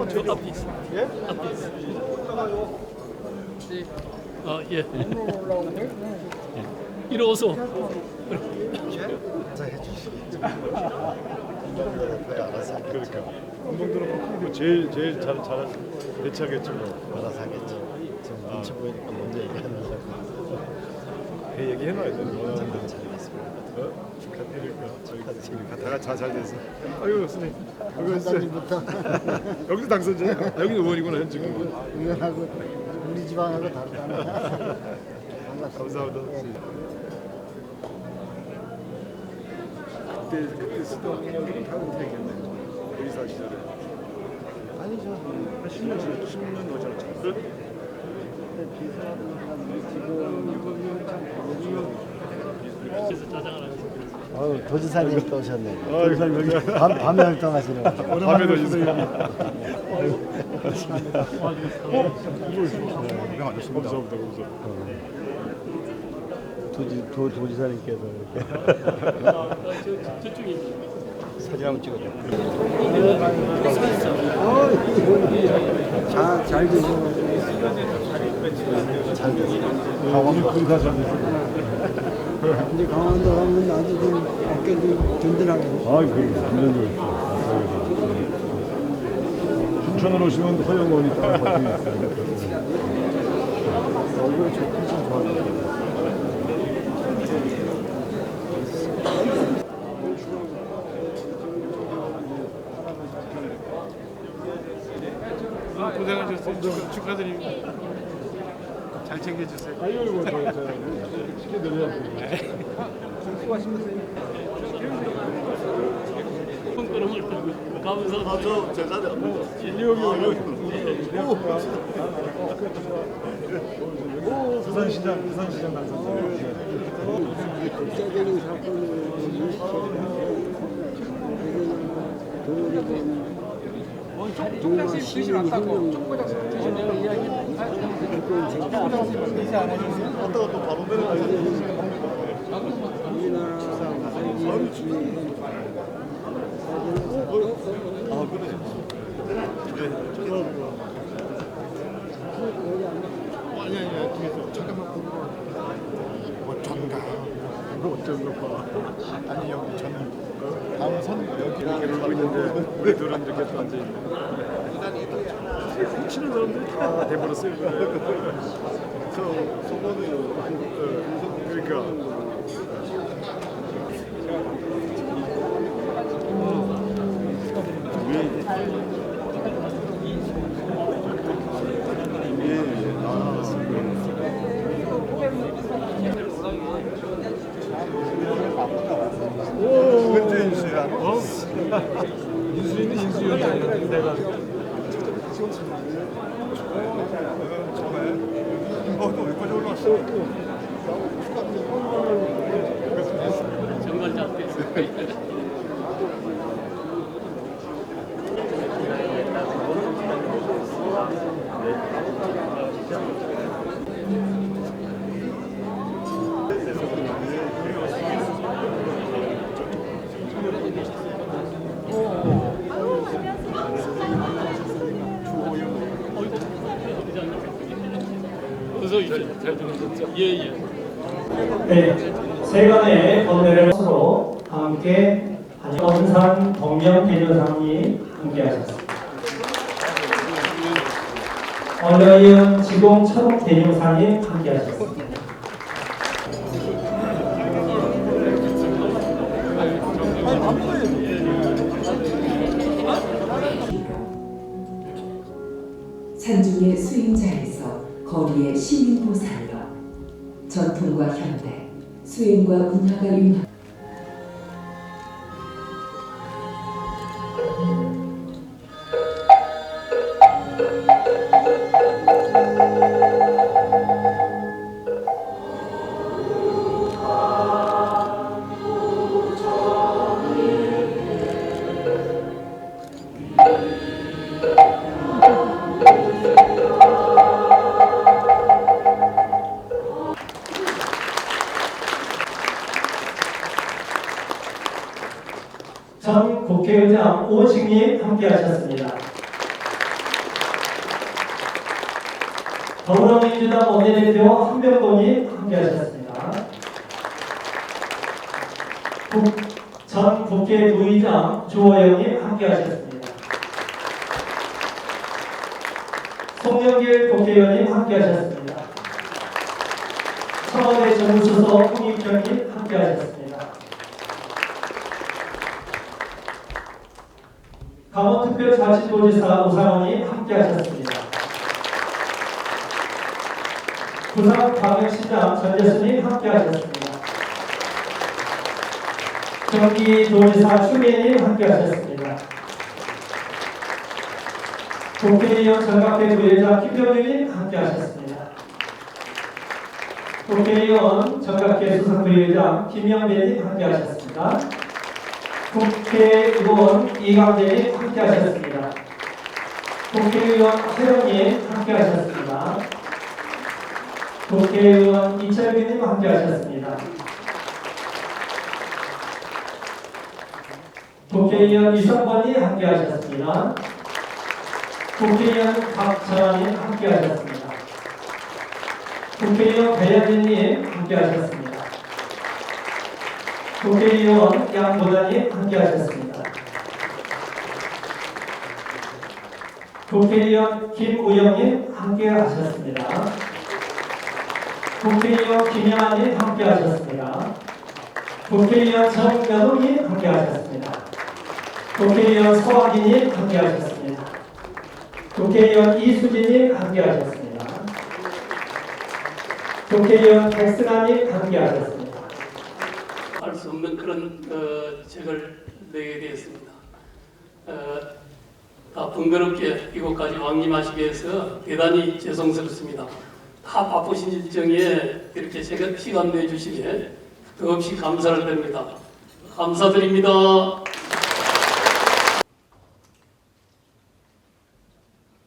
저 앞에 있어. 예? 앞에 있어. 네. 아 예. 이리 오소. 알아서 해주시겠죠. 대표가 알아서 하겠죠. 그러니까 운동들은 뭐 제일 잘 대처하겠죠. 뭐. 알아서 하겠죠. 지금 눈치 보이니까 먼저 얘기하느라고. 그 얘기 해놔야죠. 저는 잘했습니다. 축하드립니다. 다 같이 잘 돼서. 아유 선생님. 여기 선장님부터 여기도 당선자야. 여기는 의원이구나 현직은. 의원하고 우리 지방하고 다르잖아. 반갑습니다. 감사합니다. 그때 쓰던 학년들은 다 은퇴했겠네. 의사 시절에. 아니죠. 한 10년 더 지났죠. 그래서 짜장을 하면서. 도지사님 또 오셨네요. 도지사님 여기 밤에 활동하시네요. 밤에도 있어요. 감사합니다. 감사합니다. 도지사님께서 이렇게 저쪽에 있는. 사진 한번 찍어줘. 잘 드시고 잘 드시고 강원도 군사 잘 됐어요. 이제 강원도 가면 아주 좀 어깨도 든든하고 아이 그 완전 춘천으로 오시면 허영원이 딱 버티고 있어요. 얼굴 좋고 참 좋아요. 고생하셨어요. 축하드립니다. 잘 챙겨주세요. 아유 이거 저 시켜드려요. 손가락을 들고 가면서 제 자리 여기 부산시장 당선자. 국제적인 사건으로 정말 시민이 혁명 우리나라 살기 아니 잠깐만 보고 뭐 전가 어쩌는 거 아니 여기 전 다음 선 여기 이렇게 하고 있는데 우리 둘은 이렇게 또 앉아 있네. 치는 사람들이 다 돼버렸어요. 저 소문을 그러니까. 근데 인수야. 인수인은 인수위원장이 내가 또 여기까지 올라왔어. 정관장 앞에 있어요. 어서 오십시오. 예예. 네, 세간의 번뇌를 서로 함께 원산 동명 대조상이 함께하셨습니다. 언더이은 지공 철옥 대조상이 함께하셨습니다. 산중의 수행자에서 거리의 시민보살로 전통과 현대, 수행과 문화가 융합 전 국회의장 오직님 함께하셨습니다. 민주당 원내대표 한명돈이 함께하셨습니다. 전 국회 부의장 주호영님 함께하셨습니다. 송영길 국회의원님 함께하셨습니다. 청와대 정무수석 홍익경님 함께하셨습니다. 강원특별자치도지사 우상원이 함께하셨습니다. 부산광역시장 전재순이 함께하셨습니다. 경기도지사 추미애님 함께하셨습니다. 국회의원 정각회 부회장 김병윤님 함께하셨습니다. 국회의원 정각회 수석부회장 김영배님 함께하셨습니다. 국회의원 이강재님 함께하셨습니다. 국회의원 최영님 함께하셨습니다. 국회의원 이철규님 함께하셨습니다. 국회의원 이성권님 함께하셨습니다. 국회의원 박정환님 함께하셨습니다. 국회의원 배현진님 함께하셨습니다. 국회의원 양보다님 함께하셨습니다. 국회의원 김우영님 함께하셨습니다. 국회의원 김영환님 함께하셨습니다. 국회의원 정연웅님 함께하셨습니다. 국회의원 서학기님 함께하셨습니다. 국회의원 이수진님 함께하셨습니다. 국회의원 백승환님 함께하셨습니다. 할 수 없는 그런 책을 내게 되었습니다. 다 번거롭게 이곳까지 왕림하시게 해서 대단히 죄송스럽습니다. 다 바쁘신 일정에 이렇게 시간 내주시기에 더없이 감사를 드립니다. 감사드립니다.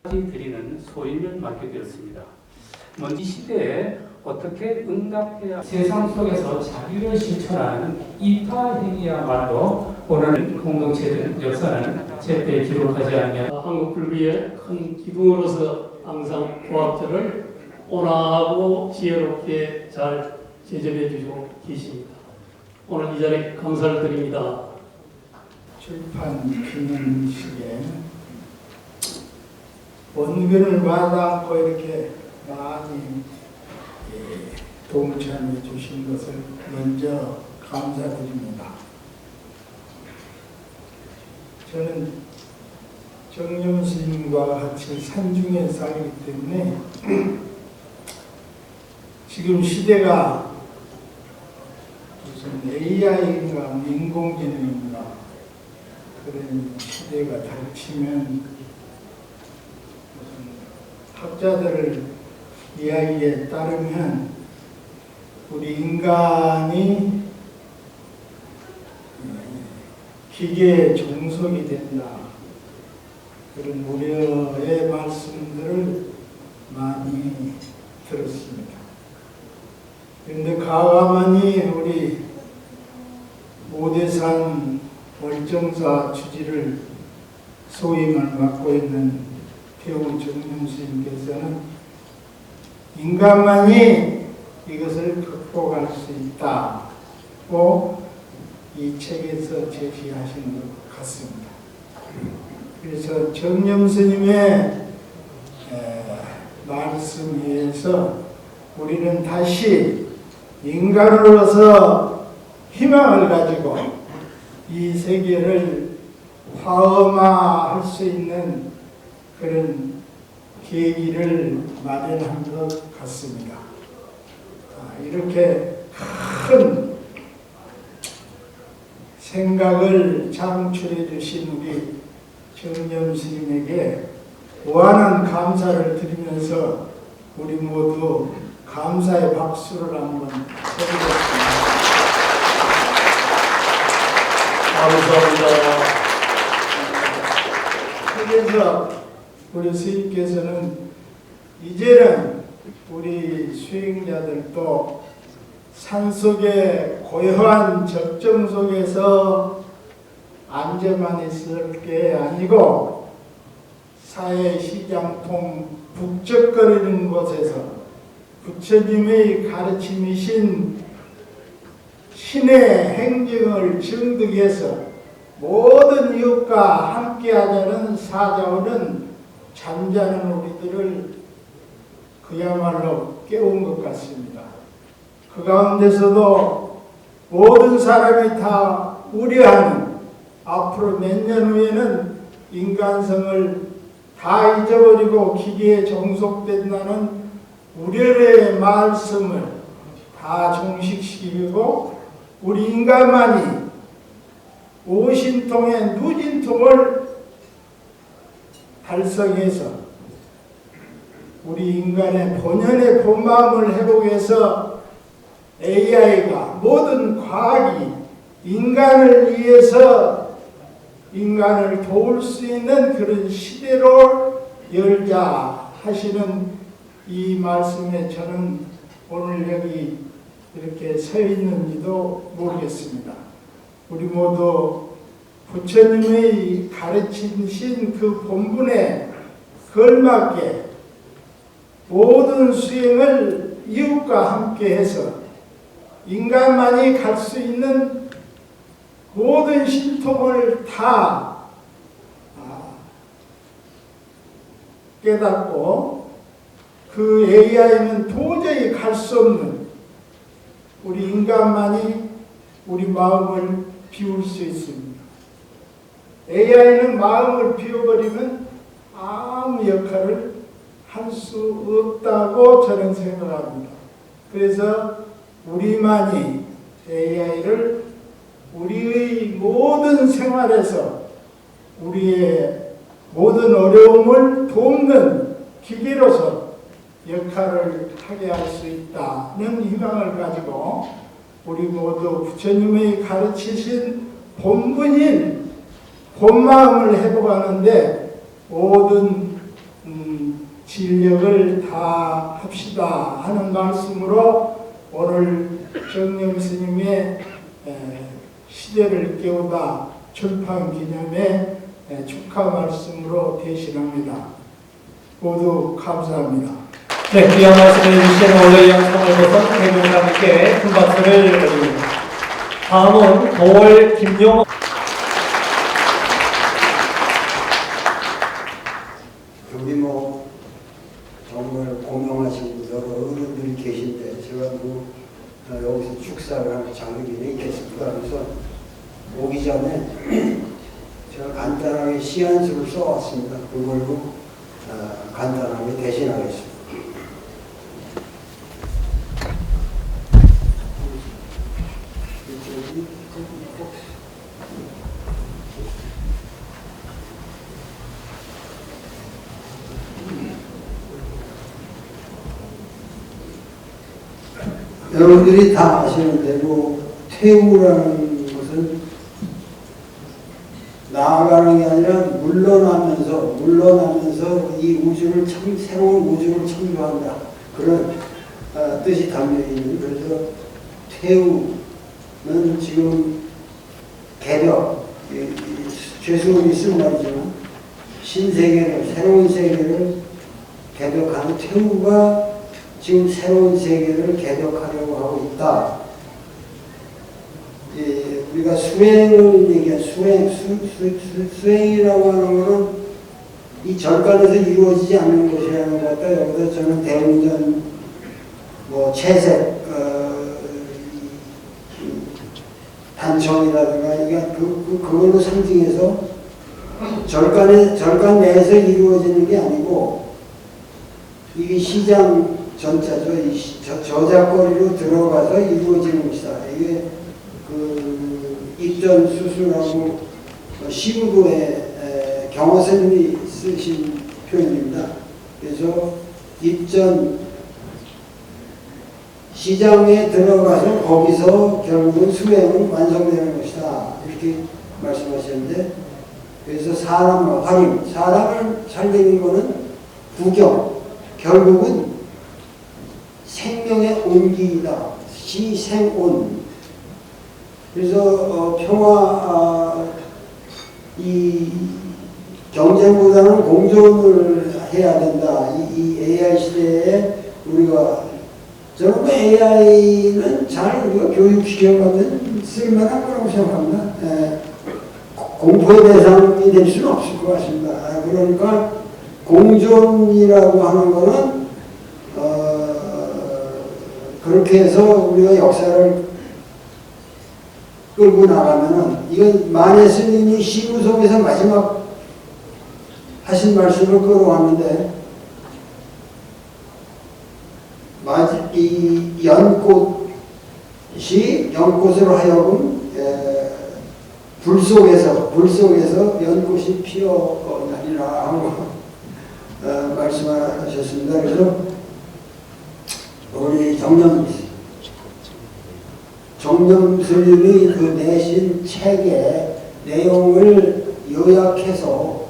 드리는 소임을 맡게 되었습니다. 먼저 이 시대에 어떻게 응답해야 세상 속에서 자유를 실천하는 이파 행위야말로 오늘 공동체든 역사는 제때 기록하지 않냐. 한국 불비의 큰 기둥으로서 항상 고학절을 온화하고 지혜롭게 잘 제접해 주시고 계십니다. 오늘 이 자리에 감사를 드립니다. 출판 기념식에 원근을 마다않고 이렇게 많이 동참해 주신 것을 먼저 감사드립니다. 저는 정념 스님과 같이 산중에 살기 때문에 지금 시대가 무슨 AI인가 인공지능인가 그런 시대가 닥치면 무슨 학자들 이야기에 따르면 우리 인간이 기계의 종속이 된다. 그런 우려의 말씀들을 많이 들었습니다. 그런데 가만히 우리 오대산 월정사 주지를 소임을 맡고 있는 태우 정념 스님께서는 인간만이 이것을 극복할 수 있다고 이 책에서 제시하신 것 같습니다. 그래서 정념 스님의 말씀에 의해서 우리는 다시 인간으로서 희망을 가지고 이 세계를 화엄화할 수 있는 그런 계기를 마련한 것 같습니다. 이렇게 큰 생각을 창출해 주신 우리 정념 스님에게 무한한 감사를 드리면서 우리 모두 감사의 박수를 한번 쳐드리겠습니다. 감사합니다. 그래서 우리 스님께서는 이제는 우리 수행자들도 산속의 고요한 적정 속에서 앉아만 있을 게 아니고 사회 시장통 북적거리는 곳에서 부처님의 가르침이신 신의 행정을 증득해서 모든 이웃과 함께하자는 사자원은 잠자는 우리들을 그야말로 깨운 것 같습니다. 그 가운데서도 모든 사람이 다 우려하는 앞으로 몇 년 후에는 인간성을 다 잊어버리고 기계에 종속된다는 우려의 말씀을 다 종식시키고 우리 인간만이 오신통의 누진통을 달성해서 우리 인간의 본연의 본마음을 회복해서 AI가 모든 과학이 인간을 위해서 인간을 도울 수 있는 그런 시대로 열자 하시는 이 말씀에 저는 오늘 여기 이렇게 서 있는지도 모르겠습니다. 우리 모두 부처님의 가르치신 그 본분에 걸맞게 모든 수행을 이웃과 함께 해서 인간만이 갈 수 있는 모든 신통을 다 깨닫고 그 AI는 도저히 갈 수 없는 우리 인간만이 우리 마음을 비울 수 있습니다. AI는 마음을 비워버리면 아무 역할을 할 수 없다고 저는 생각합니다. 그래서 우리만이 AI를 우리의 모든 생활에서 우리의 모든 어려움을 돕는 기계로서 역할을 하게 할 수 있다는 희망을 가지고 우리 모두 부처님의 가르치신 본분인 본마음을 회복하는데 모든 진력을 다 합시다 하는 말씀으로 오늘 정령 스님의 시대를 깨우다 출판 기념의 축하 말씀으로 대신합니다. 모두 감사합니다. 네, 귀한 말씀을 해주신 올레이영 성을보선 대명사님께 큰 박수를 드립니다. 다음은 도월 김용 여기 뭐 정말 고명하신 여러 어른들이 계신데 제가 여기서 축사를 할 자격이 있겠습니다. 그래서 오기 전에 제가 간단하게 시 한 수를 써왔습니다. 그걸로 간단하게 대신하겠습니다. 여러분들이 다 아시는데 퇴우라는 것은 나아가는 게 아니라 물러나면서 이 우주를 새로운 우주를 창조한다. 그런 뜻이 담겨 있는. 그래서 퇴우는 지금 개벽, 죄수님이 쓴 말이지만 신세계를, 새로운 세계를 개벽하는 퇴우가 지금 새로운 세계를 개벽하려고 하고 있다. 우리가 수행을 얘기한 수행이라고 하는 것은 이 절간에서 이루어지지 않는 것이라는 것 같다. 여기서 저는 대웅전, 채색, 단청이라든가 이게 그걸로 상징해서 절간 내에서 이루어지는 게 아니고 이게 시장 전자죠. 저작거리로 들어가서 이루어지는 것이다. 이게 입전 수술하고 시우도의 경허스님이 쓰신 표현입니다. 그래서 입전 시장에 들어가서 거기서 결국은 수행은 완성되는 것이다. 이렇게 말씀하셨는데, 그래서 사람과 활임, 사람을 살리는 것은 구경, 결국은 생명의 온기이다. 시생온. 그래서 이 경쟁보다는 공존을 해야 된다. 이 AI 시대에 우리가 저는 AI는 잘 우리가 교육시켜가면 쓸만한 거라고 생각합니다. 공포의 대상이 될 수는 없을 것 같습니다. 그러니까 공존이라고 하는 거는 그렇게 해서 우리가 역사를 끌고 나가면은 이건 만해 스님이 시구 속에서 마지막 하신 말씀을 끌어왔는데 이 연꽃이 연꽃으로 하여금 불 속에서 연꽃이 피어나리라 하고 말씀하셨습니다. 그래서 우리 정념 스님이 그 내신 책의 내용을 요약해서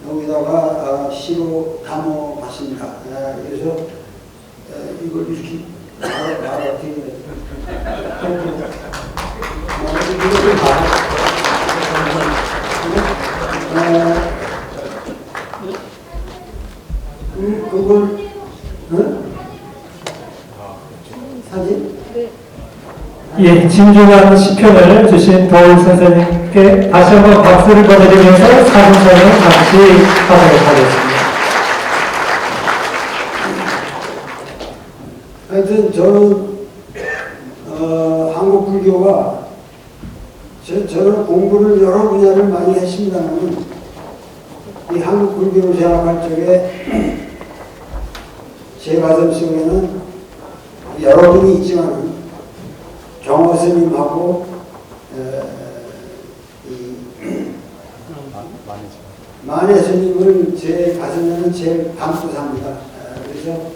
여기다가 시로 담아봤습니다. 그래서 이걸 이렇게 어떻게 그걸 사진? 예, 진중한 시편을 주신 도울 선생님께 다시 한번 박수를 보내드리면서 사진 촬영 잠시 하도록 하겠습니다. 하여튼 저는 한국 불교가 저는 공부를 여러 분야를 많이 했습니다만 이 한국 불교를 생각할 적에 제 가슴 속에는 여러분이 있지만 경호 스님하고 만해 스님을 제 가슴에는 제일 담고 삽니다. 그래서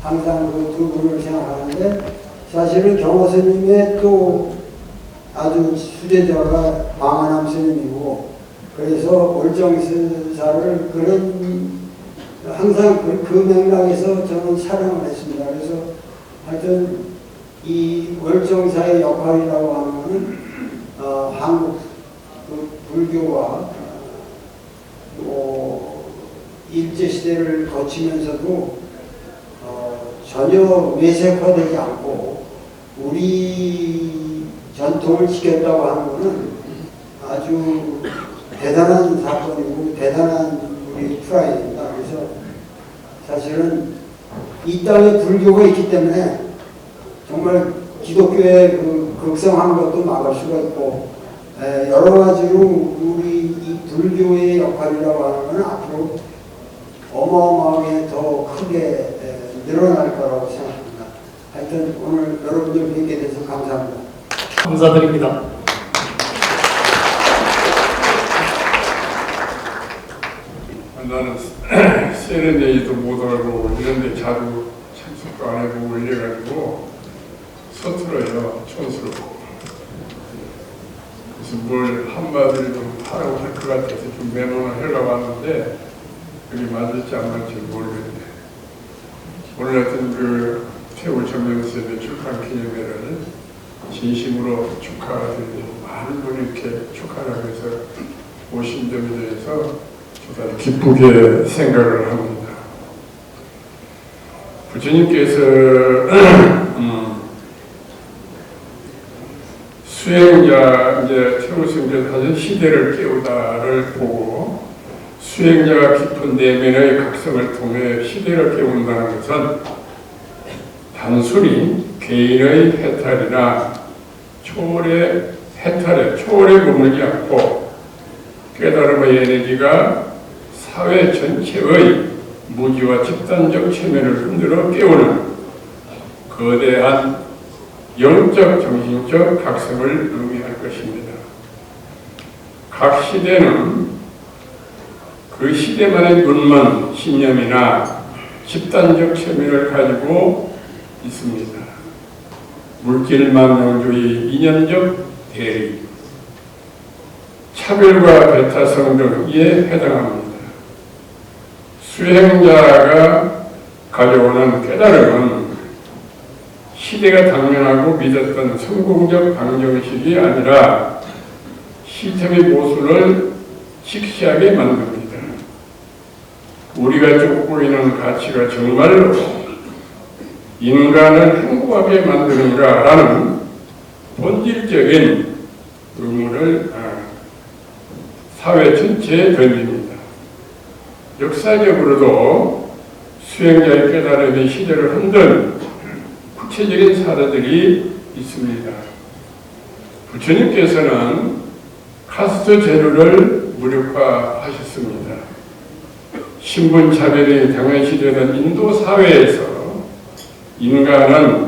항상 그 두 분을 생각하는데 사실은 경호 스님의 또 아주 수제자가 광화남 스님이고 그래서 월정사를 그런 항상 그 맥락에서 저는 촬영을 했습니다. 그래서 하여튼 이 월정사의 역할이라고 하는 것은 한국 그 불교가 일제시대를 거치면서도 전혀 외색화되지 않고 우리 전통을 지켰다고 하는 것은 아주 대단한 사건이고 대단한 우리 프라이드입니다. 그래서 사실은 이 땅에 불교가 있기 때문에 정말 기독교의 그 극성한 것도 막을 수가 있고 여러 가지로 우리 이 불교의 역할이라고 하는 것은 앞으로 어마어마하게 더 크게 늘어날 거라고 생각합니다. 하여튼 오늘 여러분들 뵙게 돼서 감사합니다. 감사드립니다. 나는 세련되지도 못하고 이런데 자주 참석도 안 해보고 이래가지고 서툴어요. 촌스럽고. 그래서 뭘 한마디를 좀 하라고 할 것 같아서 좀 매너를 하려고 하는데 그게 맞을지 안 맞을지 모르겠네. 오늘 같은 그 태우 정명스님의 축하 기념회를 진심으로 축하드리고 많은 분이 이렇게 축하를 해서 오신 점에 대해서 대단히 기쁘게 생각을 합니다. 부처님께서 수행자 이제 태우승자 사실 시대를 깨우다를 보고 수행자가 깊은 내면의 각성을 통해 시대를 깨운다는 것은 단순히 개인의 해탈이나 초월의 해탈에 초월에 머물지 않고 깨달음의 에너지가 사회 전체의 무지와 집단적 체면을 흔들어 깨우는 거대한 영적 정신적 각성을 의미할 것입니다. 각 시대는 그 시대만의 눈먼 신념이나 집단적 체면을 가지고 있습니다. 물질만명주의, 이념적 대립, 차별과 배타성 등에 해당합니다. 수행자가 가져오는 깨달음은 시대가 당면하고 믿었던 성공적 방정식이 아니라 시스템의 모순을 직시하게 만듭니다. 우리가 쫓고 있는 가치가 정말로 인간을 행복하게 만드는가라는 본질적인 의문을 사회 전체에 던집니다. 역사적으로도 수행자의 깨달음이 시대를 흔든 구체적인 사례들이 있습니다. 부처님께서는 카스트 제도를 무력화하셨습니다. 신분차별이 당연시되는 인도 사회에서 인간은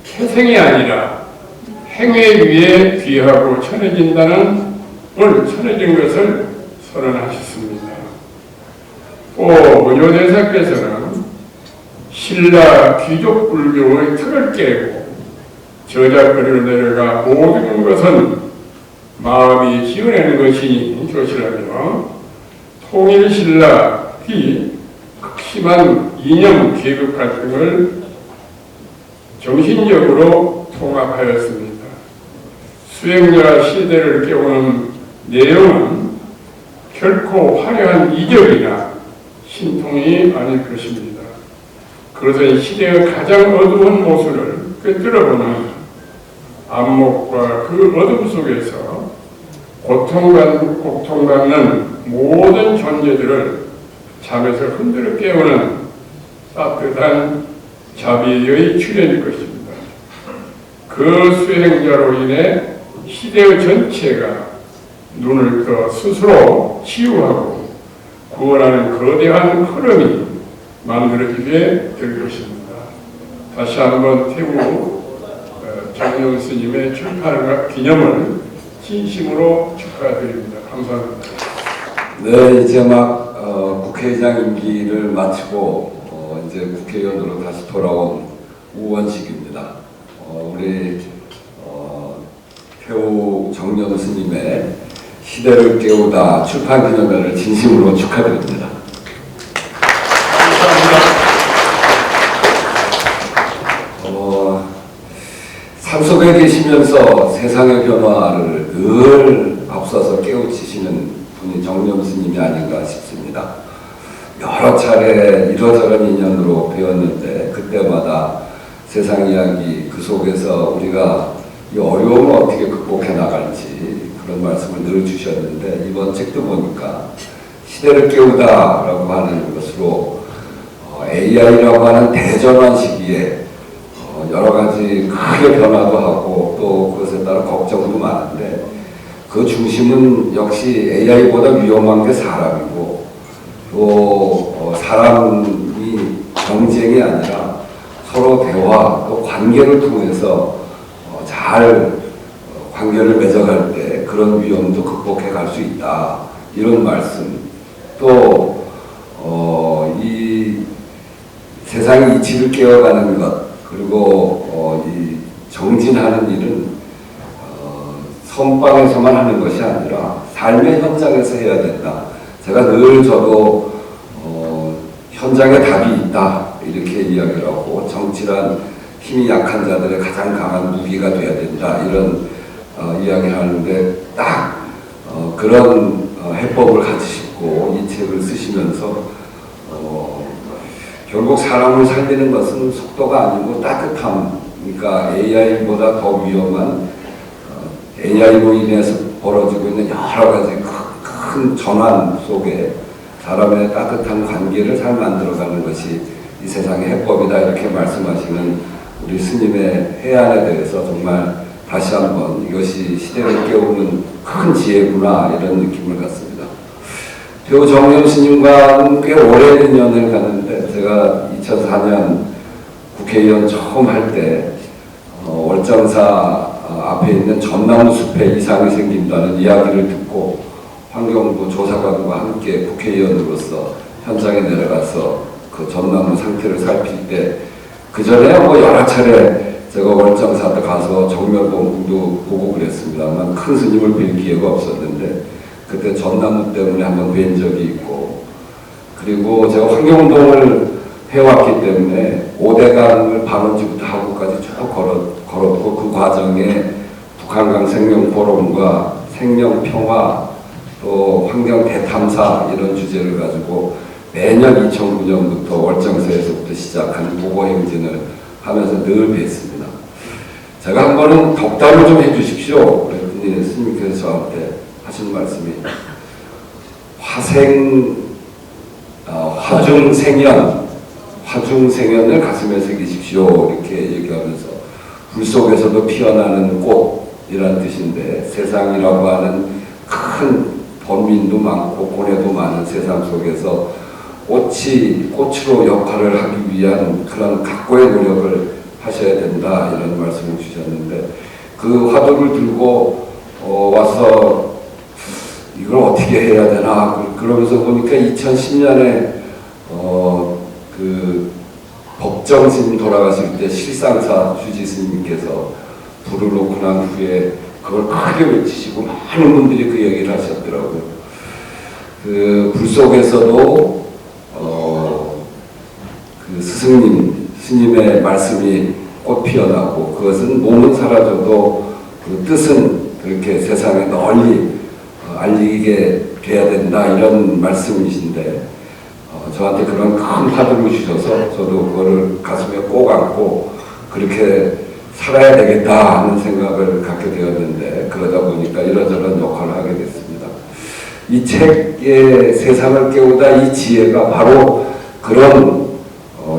태생이 아니라 행위 위에 귀하고 천해진 것을 선언하셨습니다. 또 원효대사께서는 신라 귀족 불교의 틀을 깨고 저작거리로 내려가 모든 것은 마음이 지어내는 것이니 조시라며 통일신라의 극심한 이념 계급 갈등을 정신적으로 통합하였습니다. 수행자 시대를 깨우는 내용은 결코 화려한 이적이나 신통이 아닐 것입니다. 그것은 시대의 가장 어두운 모습을 꿰뚫어보는 안목과 그 어둠 속에서 고통받는 모든 존재들을 잠에서 흔들어 깨우는 따뜻한 자비의 출현일 것입니다. 그 수행자로 인해 시대의 전체가 눈을 떠 스스로 치유하고 구원하는 거대한 흐름이 만들어지게 될 것입니다. 다시 한번 태우 정영 스님의 출판 기념을 진심으로 축하드립니다. 감사합니다. 네, 이제 막 국회의장 임기를 마치고 이제 국회의원으로 다시 돌아온 우원식입니다. 우리 태우 정영 스님의 시대를 깨우다 출판 기념회를 진심으로 축하드립니다. 산속에 계시면서 세상의 변화를 늘 앞서서 깨우치시는 분이 정념 스님이 아닌가 싶습니다. 여러 차례 이러저런 인연으로 배웠는데 그때마다 세상 이야기 그 속에서 우리가 이 어려움을 어떻게 극복해 나갈지 그런 말씀을 늘 주셨는데 이번 책도 보니까 시대를 깨우다라고 하는 것으로 AI라고 하는 대전환 시기에 여러 가지 크게 변화도 하고 또 그것에 따라 걱정도 많은데 그 중심은 역시 AI보다 위험한 게 사람이고 또 사람이 경쟁이 아니라 서로 대화 또 관계를 통해서 잘 관계를 맺어갈 때 그런 위험도 극복해 갈 수 있다 이런 말씀 또 이 세상의 이치를 깨어가는 것 그리고 이 정진하는 일은 선방에서만 하는 것이 아니라 삶의 현장에서 해야 된다. 제가 늘 저도 현장에 답이 있다 이렇게 이야기를 하고 정치란 힘이 약한 자들의 가장 강한 무기가 돼야 된다 이런 이야기를 하는데 딱 그런 해법을 가지시고 이 책을 쓰시면서 결국 사람을 살리는 것은 속도가 아니고 따뜻함, 그러니까 AI보다 더 위험한 AI로 인해서 벌어지고 있는 여러 가지 큰 전환 속에 사람의 따뜻한 관계를 잘 만들어가는 것이 이 세상의 해법이다 이렇게 말씀하시는 우리 스님의 해안에 대해서 정말 다시 한번 이것이 시대를 깨우는 큰 지혜구나 이런 느낌을 갖습니다. 태우 정영 스님과는 꽤 오랜 인연을 갖는데 제가 2004년 국회의원 처음 할 때 월장사 앞에 있는 전나무 숲에 이상이 생긴다는 이야기를 듣고 환경부 조사관과 함께 국회의원으로서 현장에 내려가서 그 전나무 상태를 살필 때 그 전에 뭐 여러 차례 제가 월장사 때 가서 정멸봉도 보고 그랬습니다만 큰 스님을 뵐 기회가 없었는데 그때 전나무 때문에 한번 뵌 적이 있고 그리고 제가 환경운동을 해왔기 때문에 오대강을 반원지부터 하구까지 쭉 걸었고 그 과정에 북한강 생명포럼과 생명평화 또 환경 대탐사 이런 주제를 가지고 매년 2009년부터 월정사에서부터 시작한 보고행진을 하면서 늘 뵀습니다. 제가 한 번은 덕담을 좀 해주십시오. 그랬더니 스님께서 저한테 하신 말씀이 화중생연을 가슴에 새기십시오. 이렇게 얘기하면서 불 속에서도 피어나는 꽃이란 뜻인데 세상이라고 하는 큰 범민도 많고 고뇌도 많은 세상 속에서 꽃으로 역할을 하기 위한 그런 각고의 노력을 하셔야 된다 이런 말씀을 주셨는데 그 화두를 들고 와서 이걸 어떻게 해야 되나 그러면서 보니까 2010년에 그 법정 스님 돌아가실 때 실상사 주지 스님께서 불을 놓고 난 후에 그걸 크게 외치시고 많은 분들이 그 얘기를 하셨더라고요. 그 불 속에서도 그 스님의 말씀이 꽃 피어나고 그것은 몸은 사라져도 그 뜻은 그렇게 세상에 널리 알리게 돼야 된다 이런 말씀이신데 저한테 그런 큰 화두를 주셔서 저도 그거를 가슴에 꼭 안고 그렇게 살아야 되겠다 하는 생각을 갖게 되었는데 그러다 보니까 이런저런 역할을 하게 됐습니다. 이 책의 세상을 깨우다 이 지혜가 바로 그런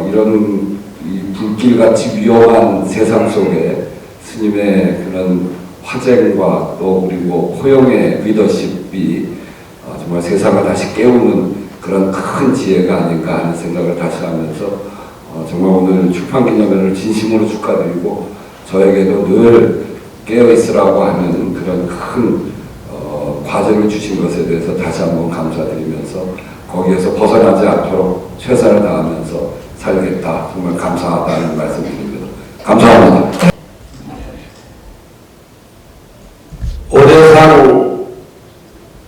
이런 이 불길같이 위험한 세상 속에 스님의 그런 화쟁과 또 그리고 포용의 리더십이 정말 세상을 다시 깨우는 그런 큰 지혜가 아닌가 하는 생각을 다시 하면서 정말 오늘 출판기념회를 진심으로 축하드리고 저에게도 늘 깨어있으라고 하는 그런 큰 과제를 주신 것에 대해서 다시 한번 감사드리면서 거기에서 벗어나지 않도록 최선을 다하면서 살겠다. 정말 감사하다는 말씀드립니다. 감사합니다. 오대산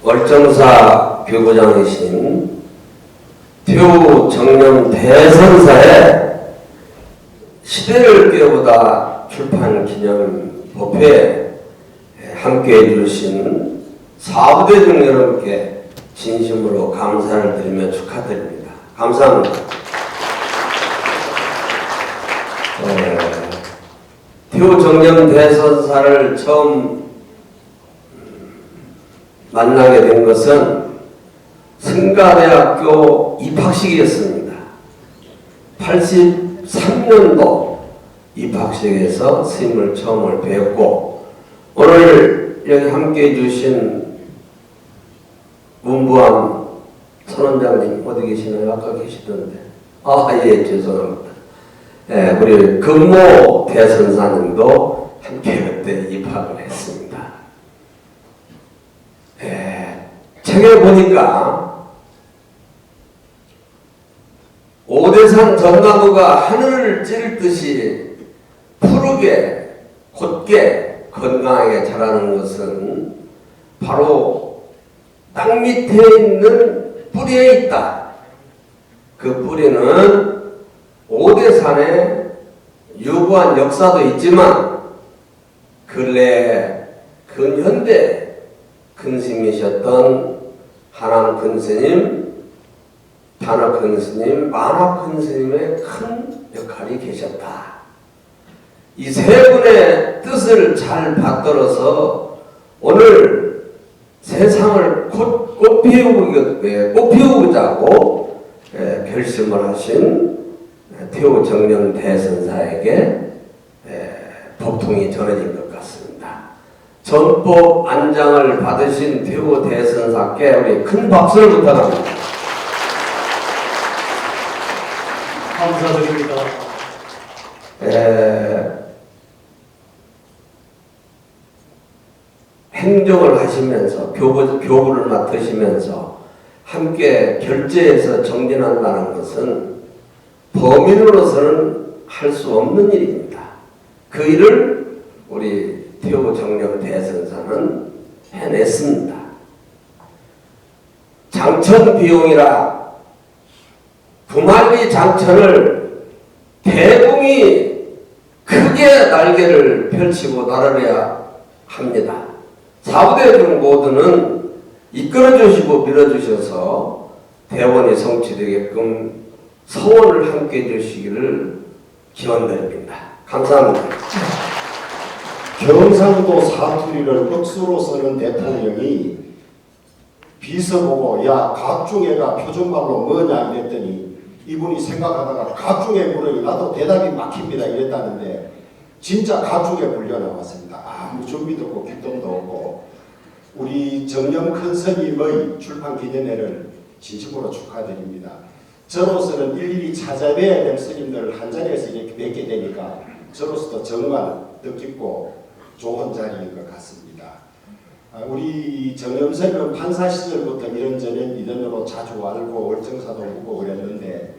월정사 교구장이신 태우 정령 대선사의 시대를 깨우다 출판 기념 법회에 함께해 주신 사부대중 여러분께 진심으로 감사를 드리며 축하드립니다. 감사합니다. 태우 정령 대선사를 처음 만나게 된 것은 승가대학교 입학식이었습니다. 83년도 입학식에서 스님을 처음을 뵙고 오늘 여기 함께해 주신 문부암 선원장님 어디 계시나요? 아까 계시던데. 예, 죄송합니다. 우리 금모 대선사님도 함께 그때 입학을 했습니다. 책에 보니까 오대산 전나무가 하늘을 찌를 듯이 푸르게 곧게 건강하게 자라는 것은 바로 땅 밑에 있는 뿌리에 있다. 그 뿌리는 오대산에 유구한 역사도 있지만 근래 근현대 근스님이셨던 하남 근스님, 단학 근스님, 만학 근스님의 큰 역할이 계셨다. 이 세 분의 뜻을 잘 받들어서 오늘 세상을 꽃피우자고 결심을 하신 태우 정령 대선사에게 법통이 전해진 것 같습니다. 전법 안장을 받으신 태우 대선사께 우리 큰 박수를 부탁합니다. 감사드립니다. 행정을 하시면서 교부를 맡으시면서 함께 결제해서 정진한다는 것은 범인으로서는 할 수 없는 일입니다. 그 일을 우리 태우 정령 대선사는 해냈습니다. 장천 비용이라 구만리 장천을 대공이 크게 날개를 펼치고 날아야 합니다. 사부대중 모두는 이끌어주시고 밀어주셔서 대원이 성취되게끔 서원을 함께 해주시기를 기원드립니다. 감사합니다. 경상도 사투리를 억수로 쓰는 대통령이 비서보고 야 각중애가 표준말로 뭐냐 이랬더니 이분이 생각하다가 각중애 물으니 나도 대답이 막힙니다 이랬다는데 진짜 각중애 불려 나왔습니다. 아무 준비도 없고 귓돈도 없고 우리 정념 큰 스님의 출판 기념회를 진심으로 축하드립니다. 저로서는 일일이 찾아뵈야 될 스님들을 한자리에서 이렇게 뵙게 되니까 저로서도 정말 뜻깊고 좋은 자리인 것 같습니다. 우리 정념 스님은 판사 시절부터 이런저런 이런으로 자주 알고 월정사도 묻고 그랬는데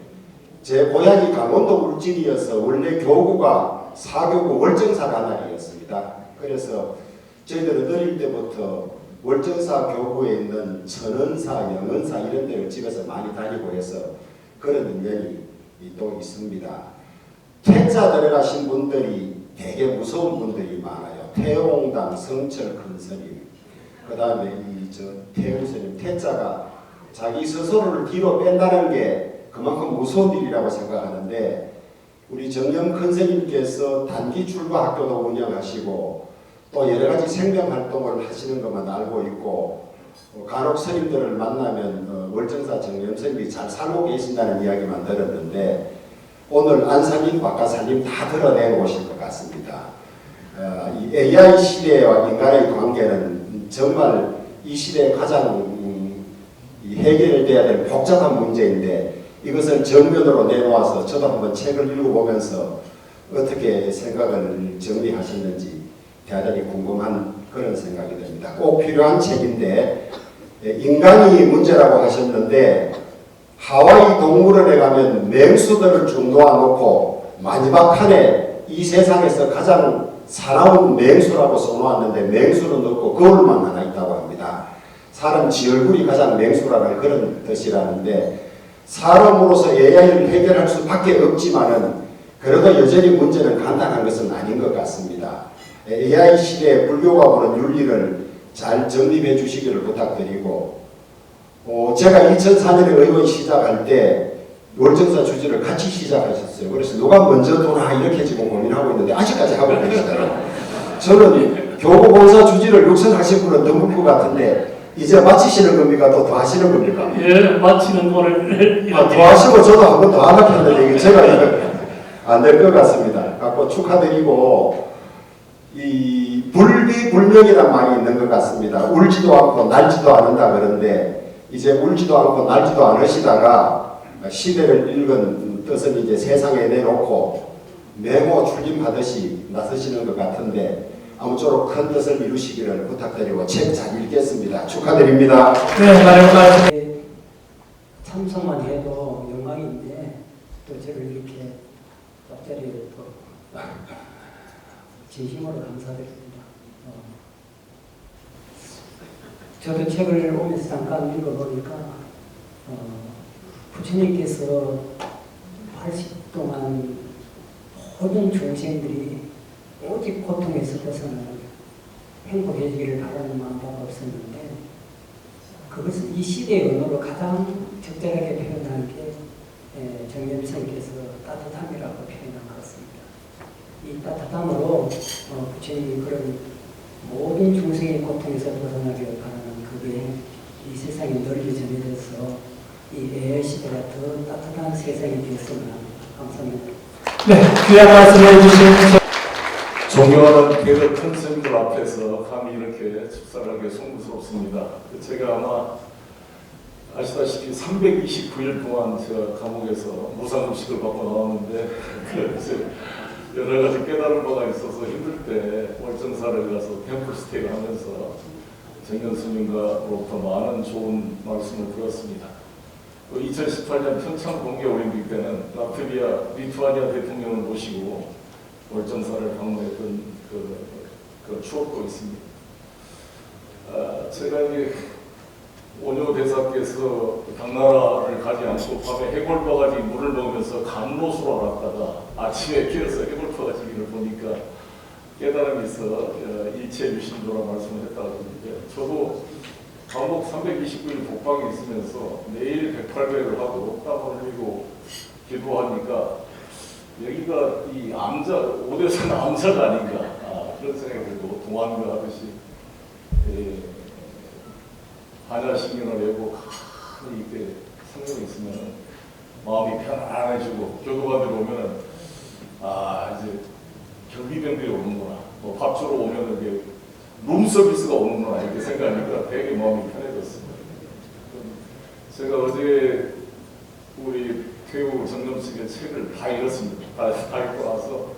제 고향이 강원도 울진이어서 원래 교구가 사교구 월정사 관할이었습니다. 그래서 저희들은 어릴 때부터 월정사 교구에 있는 천은사, 영은사 이런 데를 집에서 많이 다니고 해서 그런 인연이 또 있습니다. 퇴짜 들어가신 분들이 되게 무서운 분들이 많아요. 태홍당 성철 큰 스님, 그 다음에 저 태우 스님, 퇴짜가 자기 스스로를 뒤로 뺀다는 게 그만큼 무서운 일이라고 생각하는데 우리 정념 큰 스님께서 단기 출가 학교도 운영하시고 또 여러 가지 생명 활동을 하시는 것만 알고 있고 간혹 스님들을 만나면 월정사 정념 스님이 잘 살고 계신다는 이야기만 들었는데 오늘 안살림 바깥살림 다 드러내고 오실 것 같습니다. 이 AI 시대와 인간의 관계는 정말 이 시대에 가장 해결돼야 될 복잡한 문제인데 이것을 정면으로 내놓아서 저도 한번 책을 읽어보면서 어떻게 생각을 정리하셨는지 대단히 궁금한 그런 생각이 듭니다. 꼭 필요한 책인데 인간이 문제라고 하셨는데 하와이 동물원에 가면 맹수들을 쭉 놓아놓고 마지막 칸에 이 세상에서 가장 사나운 맹수라고 써놓았는데 맹수는 없고 거울만 하나 있다고 합니다. 사람 지 얼굴이 가장 맹수라는 그런 뜻이라는데 사람으로서 AI를 해결할 수밖에 없지만은 그래도 여전히 문제는 간단한 것은 아닌 것 같습니다. AI 시대에 불교가 보는 윤리를 잘 정립해 주시기를 부탁드리고 제가 2004년에 의원 시작할 때 월정사 주지를 같이 시작하셨어요. 그래서 누가 먼저 도나 이렇게 지금 고민하고 있는데 아직까지 하고 계시더라고요. 저는 교구봉사 주지를 육성하신 분은 드물 것 같은데 이제 마치시는 겁니까? 또 더 하시는 겁니까? 예, 마치는 오늘 더 하시고 저도 한 번 더 하려고 했는데 이게 제가 안 될 것 같습니다. 갖고 축하드리고 이 불비불명이란 말이 있는 것 같습니다. 울지도 않고 날지도 않는다 그런데 이제 울지도 않고 날지도 않으시다가 시대를 읽은 뜻을 이제 세상에 내놓고 맹호 출림하듯이 나서시는 것 같은데 아무쪼록 큰 뜻을 이루시기를 부탁드리고 책 잘 읽겠습니다. 축하드립니다. 네, 참석만 해도 영광인데 또 저를 이렇게 앞자리에 또 진심으로 감사드립니다. 저도 책을 오면서 잠깐 읽어보니까 부처님께서 80 동안 모든 중생들이 오직 고통에서 벗어나는 행복해지기를 바라는 마음밖에 없었는데 그것을 이 시대의 언어로 가장 적절하게 표현한 게 정념선께서 따뜻함이라고 표현한 것 같습니다. 이 따뜻함으로 부처님이 그런 모든 중생의 고통에서 벗어나기를 바라는 그게 이 세상에 널리 전해져서 이 AI 시대가 더 따뜻한 세상이 되었으면 감사합니다. 네, 귀한 말씀 해주신 존경하는 대거 큰 스님들 앞에서 감히 이렇게 축사하게 송구스럽습니다. 제가 아마 아시다시피 329일 동안 제가 감옥에서 무상급식을 받고 나왔는데 여러 가지 깨달은 바가 있어서 힘들 때 월정사를 가서 템플스테이를 하면서 정년 스님과로부터 많은 좋은 말씀을 들었습니다. 2018년 평창 동계올림픽 때는 라트비아 리투아니아 대통령을 모시고 월정사를 방문했던 그 추억도 있습니다. 제가 이제 원효 대사께서 당나라를 가지 않고 밤에 해골바가지 물을 먹으면서 감로수로 알았다가 아침에 깨어서 해골바가지를 보니까 깨달음이 있어 일체 유심도라 말씀을 했다고 하는데 저도 감옥 329일 복방에 있으면서 매일 108배를 하고 땀을 흘리고 기도하니까 여기가 이 암자, 오대산 암자가 아닌가 그런 생각이 들고 동안과 하듯이 반야신경을 내고 가만히 이렇게 성경이 있으면 마음이 편안해지고 교도관들 오면은 이제 경비병들이 오는구나, 뭐 밥 주러 오면은 이게 룸서비스가 오는구나 이렇게 생각하니까 되게 마음이 편해졌습니다. 제가 어제 우리 태우 정념식의 책을 다 읽었습니다. 다 읽고 나서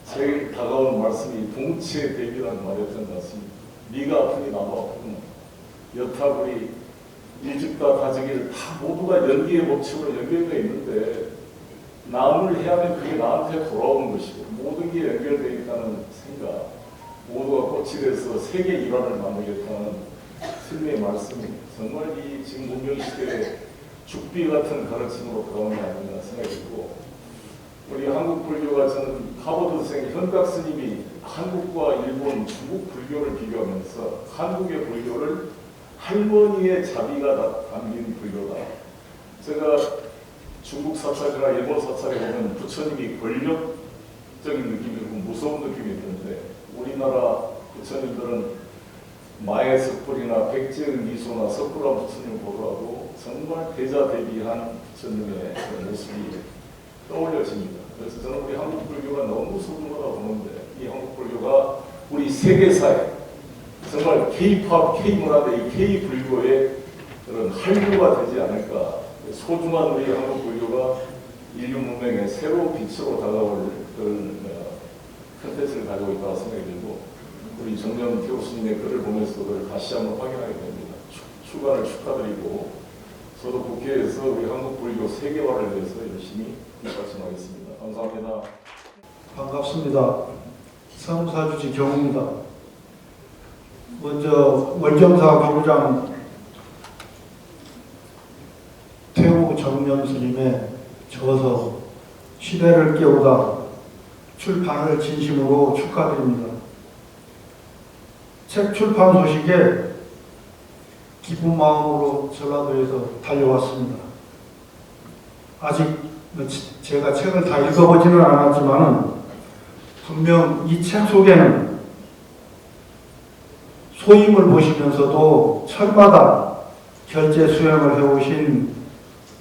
제일 다가온 말씀이 동체 대비라는 말이었던 것 같습니다. 네가 아프니 나도 아프구나. 여타 우리 일집과 가정일 다 모두가 연기의 법칙으로 연결되어 있는데 남을 해야 하면 그게 나한테 돌아오는 것이고 모든 게 연결되어 있다는 생각, 모두가 꽃이 돼서 세계 일환을 만들겠다는 스님의 말씀이 정말 이 지금 문명시대의 죽비 같은 가르침으로 돌아오는 게 아닌가 생각이 들고, 우리 한국 불교가 저는 하버드생 현각 스님이 한국과 일본, 중국 불교를 비교하면서 한국의 불교를 할머니의 자비가 담긴 불교다. 제가 중국 사찰이나 일본 사찰에 보면 부처님이 권력적인 느낌이 들고 무서운 느낌이 드는데 우리나라 부처님들은 마의 석불이나 백제의 미소나 석불화 부처님을 보더라도 정말 대자대비한 부처님의 모습이 떠올려집니다. 그래서 저는 우리 한국 불교가 너무 소중하다고 보는데 이 한국 불교가 우리 세계사에 정말 K-팝, K-문화대 이 K-불교의 그런 한류가 되지 않을까. 소중한 우리 한국 불교가 인류 문명의 새로운 빛으로 다가올 그런 컨텐츠를 가지고 있다고 생각이 들고, 우리 정념 교수님의 글을 보면서도 그걸 다시 한번 확인하게 됩니다. 출간을 축하드리고 저도 국회에서 우리 한국 불교 세계화를 위해서 열심히 말씀하겠습니다. 감사합니다. 반갑습니다. 사무사주지 경우입니다. 먼저 월정사 교구장 태우 정념 스님의 저서 시대를 깨우다 출판을 진심으로 축하드립니다. 책 출판 소식에 기쁜 마음으로 전라도에서 달려왔습니다. 아직 제가 책을 다 읽어보지는 않았지만 분명 이 책 속에는 소임을 보시면서도 철마다 결제 수행을 해오신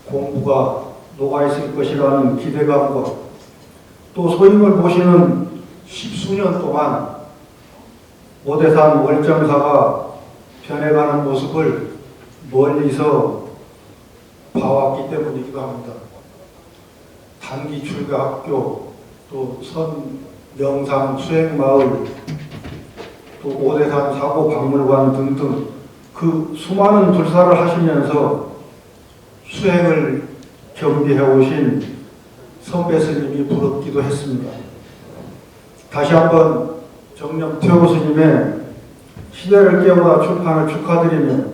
공부가 녹아있을 것이라는 기대감과 또 소임을 보시는 10수년 동안 오대산 월정사가 변해가는 모습을 멀리서 봐왔기 때문이기도 합니다. 단기 출가학교, 또 선명산 수행마을, 또 오대산 사고박물관 등등 그 수많은 불사를 하시면서 수행을 겸비해 오신 선배 스님이 부럽기도 했습니다. 다시 한번 정념 태우 스님의 시대를 깨우다 출판을 축하드리며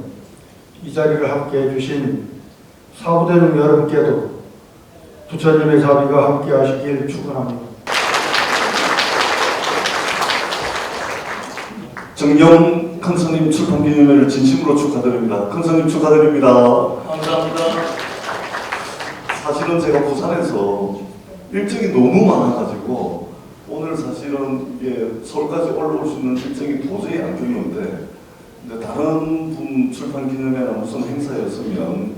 이 자리를 함께 해주신 사부대중 여러분께도 부처님의 자비가 함께 하시길 축원합니다. 정념 큰스님 출판 기념회를 진심으로 축하드립니다. 큰스님 축하드립니다. 감사합니다. 사실은 제가 부산에서 일정이 너무 많아가지고 오늘 사실은 이게 서울까지 올라올 수 있는 일정이 도저히 안 되는데, 근데 다른 분 출판 기념회나 무슨 행사였으면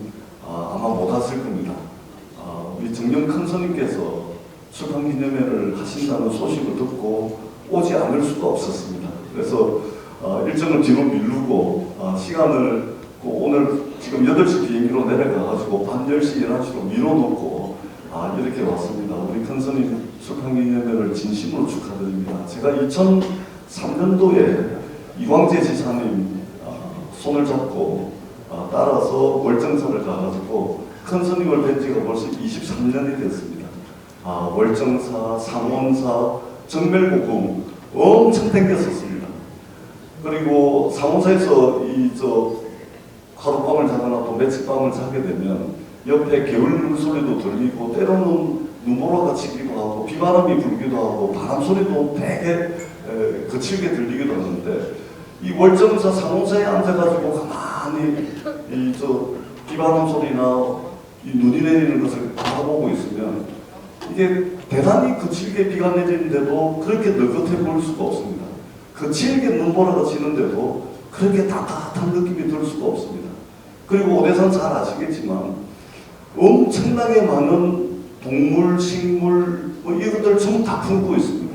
아마 못 왔을 겁니다. 우리 정념 큰스님께서 출판 기념회를 하신다는 소식을 듣고 오지 않을 수가 없었습니다. 그래서 일정을 뒤로 미루고 시간을 오늘 지금 8시 비행기로 내려가가지고 밤 10시, 11시로 미뤄놓고 이렇게 왔습니다. 우리 큰스님 출판기념회를 진심으로 축하드립니다. 제가 2003년도에 이광재 지사님 손을 잡고 따라서 월정사를 가가지고 큰스님을 뵌 지가 벌써 23년이 됐습니다. 월정사, 상원사, 정멸고금 엄청 땡겼었습니다. 그리고 상원사에서 하룻밤을 자거나 또 며칠밤을 자게 되면 옆에 개울 물소리도 들리고 때로는 눈보라가 치기도 하고 비바람이 불기도 하고 바람 소리도 되게 거칠게 들리기도 하는데, 이 월정사 상원사에 앉아가지고 가만히 비바람 소리나 이 눈이 내리는 것을 바라보고 있으면 이게 대단히 거칠게 비가 내리는데도 그렇게 느긋해 보일 수가 없습니다. 거칠게 눈보라가 치는데도 그렇게 따뜻한 느낌이 들 수가 없습니다. 그리고 오대산 잘 아시겠지만 엄청나게 많은 동물, 식물 이것들 전부 다 품고 있습니다.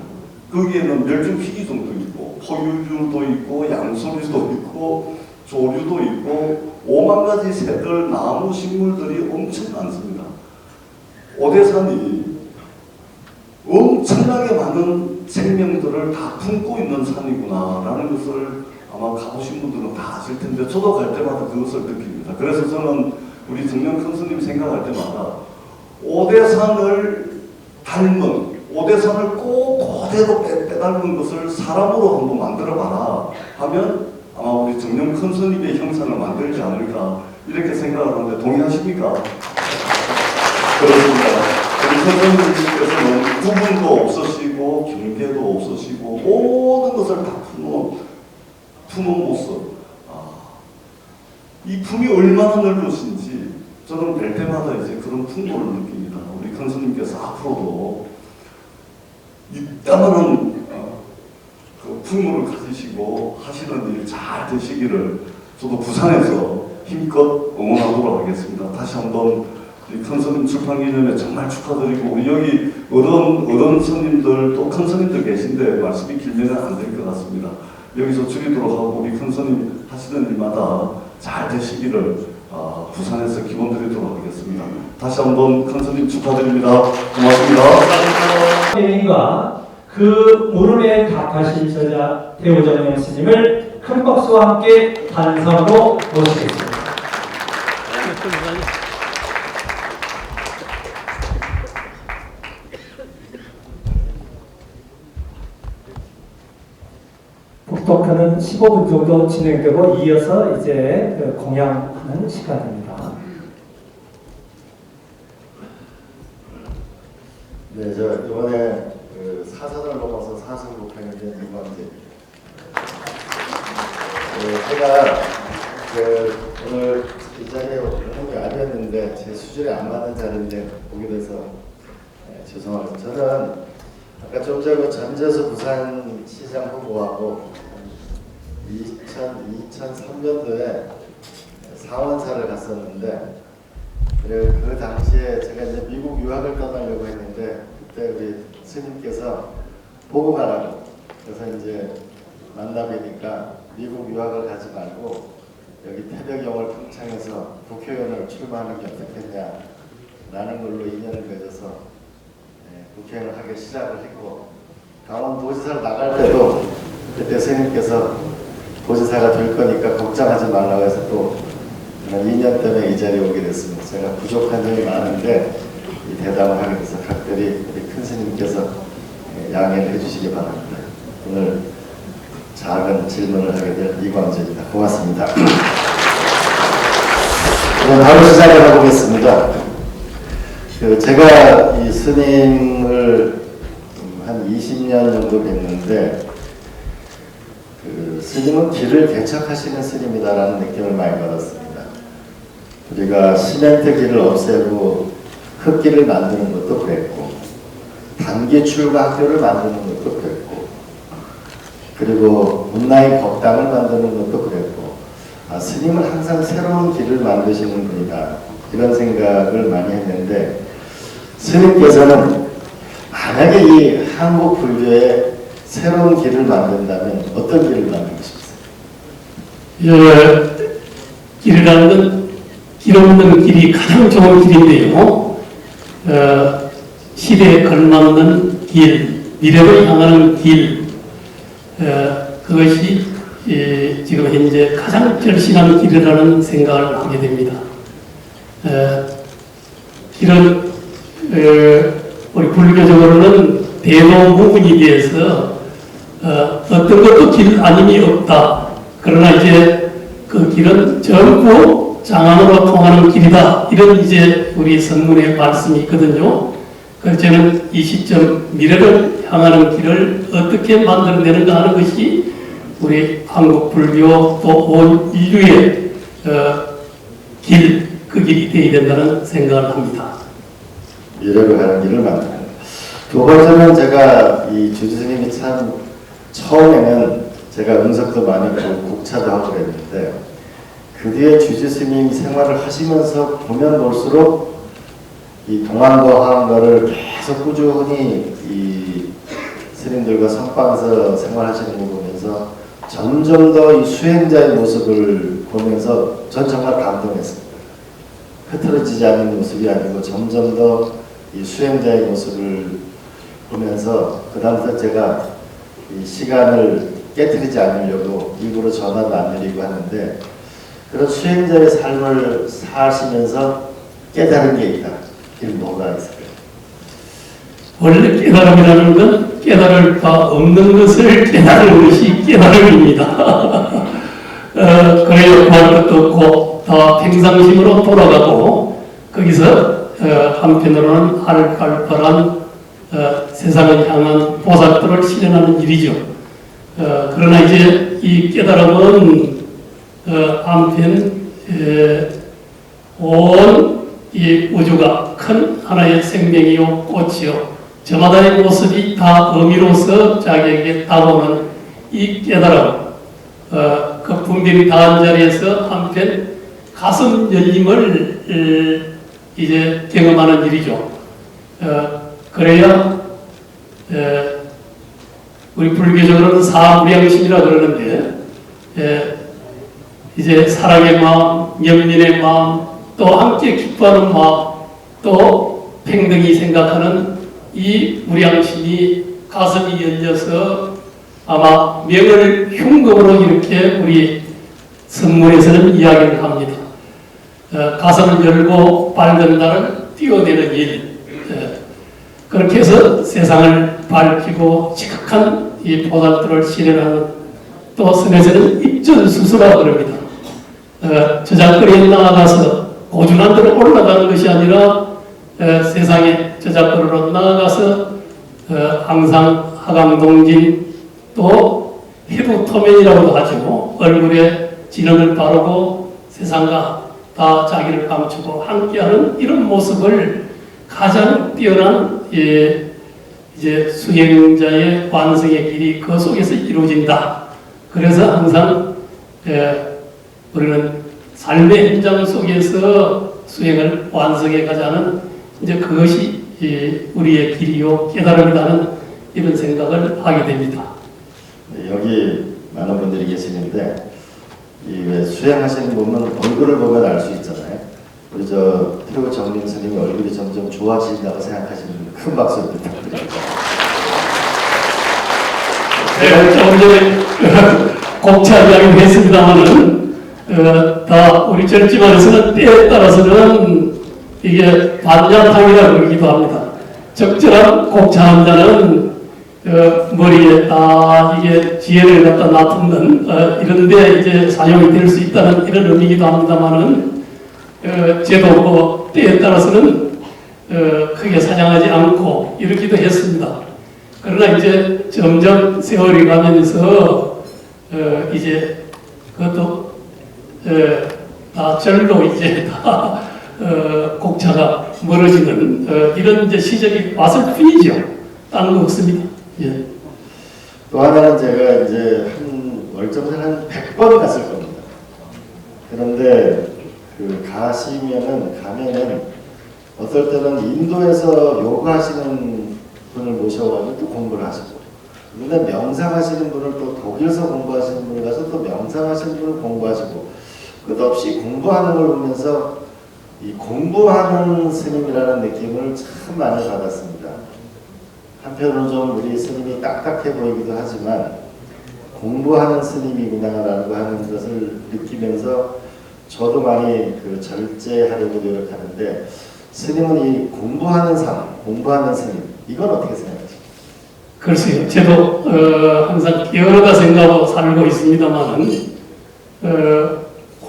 거기에는 멸종위기종도 있고 포유류도 있고 양소리도 있고 조류도 있고 5만 가지 새들, 나무, 식물들이 엄청 많습니다. 오대산이 엄청나게 많은 생명들을 다 품고 있는 산이구나라는 것을 아마 가보신 분들은 다 아실 텐데 저도 갈 때마다 그것을 느낍니다. 그래서 저는 우리 정명 큰 스님 생각할 때마다 오대산을 닮은, 오대산을 꼭 그대로 빼닮은 것을 사람으로 한번 만들어봐라 하면 아마 우리 정명 큰 스님의 형상을 만들지 않을까 이렇게 생각하는데 동의하십니까? 그렇습니다. 우리 선생님께서는 구분도 없으시고 경계도 없으시고 모든 것을 다 품은 모습. 이 품이 얼마나 넓으신지 저는 뵐 때마다 이제 그런 풍모를 느낍니다. 우리 큰 스님께서 앞으로도 이따만한 그 풍모를 가지시고 하시는 일 잘 되시기를 저도 부산에서 힘껏 응원하도록 하겠습니다. 다시 한번 우리 큰 스님 출판기념회 정말 축하드리고 우리 여기 어른 스님들 또 큰 스님들 계신데 말씀이 길면 안 될 것 같습니다. 여기서 줄이도록 하고 우리 큰 스님 하시는 일마다 잘 되시기를 부산에서 기원 드리도록 하겠습니다. 다시 한번 큰 스님 축하드립니다. 고맙습니다. 여행과 그 물음에 답하신 저자 대우정령 스님을 큰 박수와 함께 단상으로 모시겠습니다. 북토크는 15분 정도 진행되고 이어서 이제 공양하는 시간입니다. 네, 저 이번에 사선을 넘어서 사선국회의원 이광재입니다. 제가 오늘 이 자리에 오는 게 아니었는데 제 수준에 안 맞는 자리인데 오게 돼서 죄송합니다. 저는 아까 좀 전에 전재수 부산시장 후보하고 2003년도에 상원사를 갔었는데 그 당시에 제가 이제 미국 유학을 떠나려고 했는데 그때 우리 스님께서 보고 가라고 그래서 이제 만나뵈니까 미국 유학을 가지 말고 여기 태백영을 평창해서 국회의원을 출마하는 게 어떻겠냐라는 걸로 인연을 맺어서 국회의원을 하기 시작을 했고 강원도지사를 나갈 때도 그때 스님께서 도지사가 될 거니까 걱정하지 말라고 해서 또 2년 때문에 이 자리에 오게 됐습니다. 제가 부족한 점이 많은데 이 대담을 하게 돼서 각별히 우리 큰 스님께서 양해를 해주시기 바랍니다. 오늘 작은 질문을 하게 될 이광재입니다. 고맙습니다. 바로 시작을 해보겠습니다. 제가 이 스님을 한 20년 정도 뵀는데 스님은 길을 개척하시는 스님이다라는 느낌을 많이 받았습니다. 우리가 시멘트 길을 없애고 흙길을 만드는 것도 그랬고 단기 출가 학교를 만드는 것도 그랬고 그리고 문나이 법당을 만드는 것도 그랬고 스님은 항상 새로운 길을 만드시는 분이다 이런 생각을 많이 했는데 스님께서는 만약에 이 한국 불교에 새로운 길을 만든다면 어떤 길을 만들고 싶으세요? 길이라는 건 길 없는 길이 가장 좋은 길인데요. 시대에 걸맞는 길, 미래를 향하는 길, 그것이 지금 현재 가장 절실한 길이라는 생각을 하게 됩니다. 길은 우리 불교적으로는 대노무분이 대해서 어떤 것도 길 아님이 없다. 그러나 이제 그 길은 전부 장안으로 통하는 길이다. 이런 이제 우리 선문의 말씀이 있거든요. 그래서 저는 이 시점 미래를 향하는 길을 어떻게 만들어내는가 하는 것이 우리 한국 불교 또 온 인류의 길, 그 길이 되어야 된다는 생각을 합니다. 미래로 가는 길을 만드는. 두 번째는 제가 이 주지 스님이 참 처음에는 제가 응석도 많이 보고 국차도 하고 그랬는데 그 뒤에 주지 스님이 생활을 하시면서 보면 볼수록 이 동안과 하안가를 계속 꾸준히 이 스님들과 선방에서 생활하시는 거 보면서 점점 더 이 수행자의 모습을 보면서 전 정말 감동했습니다. 흐트러지지 않는 모습이 아니고 점점 더 이 수행자의 모습을 보면서 그 다음부터 제가 이 시간을 깨트리지 않으려고 일부러 전화도 안 드리고 하는데 그런 수행자의 삶을 사시면서 깨달은 게 있다. 이게 뭐가 있을까요? 원래 깨달음이라는 건 깨달을 바 없는 것을 깨달은 것이 깨달음입니다. 그래야 구할 것도 없고 다 평상심으로 돌아가고 거기서 한편으로는 알갈발한 세상을 향한 보살도를 실현하는 일이죠. 그러나 이제 이 깨달음은 한편 온 이 우주가 큰 하나의 생명이요 꽃이요 저마다의 모습이 다 의미로서 자기에게 다가오는 이 깨달음, 그 분별이 다한 자리에서 한편 가슴 열림을 이제 경험하는 일이죠. 그래야 우리 불교적으로는 사무량심이라 그러는데 이제 사랑의 마음, 연민의 마음, 또 함께 기뻐하는 마음, 또 평등히 생각하는 이 무량심이 가슴이 열려서 아마 명을 흉금으로 이렇게 우리 선문에서는 이야기를 합니다. 가슴을 열고 밝은 날을 띄워내는 일. 그렇게 해서 세상을 밝히고 지극한 이 보살도를 실현하는 또 선에서는 입전수수라고 그럽니다. 저작거리에 나아가서 고준한 대로 올라가는 것이 아니라 세상에 저작거리로 나아가서 항상 하강동진 또 해부토면이라고도 하죠. 얼굴에 진흙을 바르고 세상과 다 자기를 감추고 함께하는 이런 모습을 가장 뛰어난 이제 수행자의 완성의 길이 그 속에서 이루어진다. 그래서 항상 우리는 삶의 현장 속에서 수행을 완성해 가자는 이제 그것이 우리의 길이요 깨달음이라는 이런 생각을 하게 됩니다. 여기 많은 분들이 계시는데 이 왜 수행하시는 분은 얼굴을 보면 알 수 있잖아요. 우리 저 태호 정림 스님이 얼굴이 점점 좋아지신다고 생각하시는 분 큰 박수 부탁드립니다. 제가 조금 전에 곡차 이야기를 했습니다만은 다 우리 절집안에서는 때에 따라서는 이게 반야탕이라고 그러기도 합니다. 적절한 곡차 한 잔은 머리에 다 이게 지혜를 갖다 놔두는 이런데 이제 사용이 될 수 있다는 이런 의미이기도 합니다만은 제도 뭐 때에 따라서는 크게 사냥하지 않고 이렇기도 했습니다. 그러나 이제 점점 세월이 가면서 이제 그것도 다 절로 이제 다 곡차가 멀어지는 이런 이제 시절이 왔을 뿐이죠. 딴 거 없습니다. 예. 또 하나는 제가 이제 한 월정을 한 100번 갔을 겁니다. 그런데 그 가면은 어떨 때는 인도에서 요가하시는 분을 모셔가지고 또 공부를 하시고, 근데 명상하시는 분을 또 독일에서 공부하시는 분을 가서 또 명상하시는 분을 공부하시고, 끝없이 공부하는 걸 보면서 이 공부하는 스님이라는 느낌을 참 많이 받았습니다. 한편으로는 좀 우리 스님이 딱딱해 보이기도 하지만 공부하는 스님이구나라고 하는 것을 느끼면서 저도 많이 그 절제하려고 노력하는데, 스님은 이 공부하는 삶, 공부하는 스님, 이건 어떻게 생각하십니까? 글쎄요. 저도 항상 여러가 생각하고 살고 있습니다만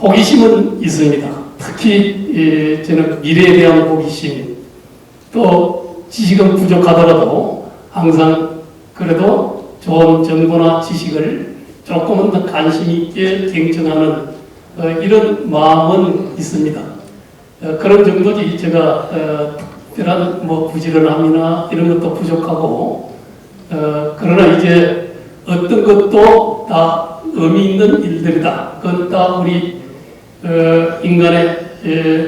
호기심은 있습니다. 특히 저는 미래에 대한 호기심, 또 지식은 부족하더라도 항상 그래도 좋은 정보나 지식을 조금은 더 관심 있게 경청하는 이런 마음은 있습니다. 그런 정도지 제가 특별한 뭐 부지런함이나 이런 것도 부족하고 그러나 이제 어떤 것도 다 의미 있는 일들이다. 그건 다 우리 인간의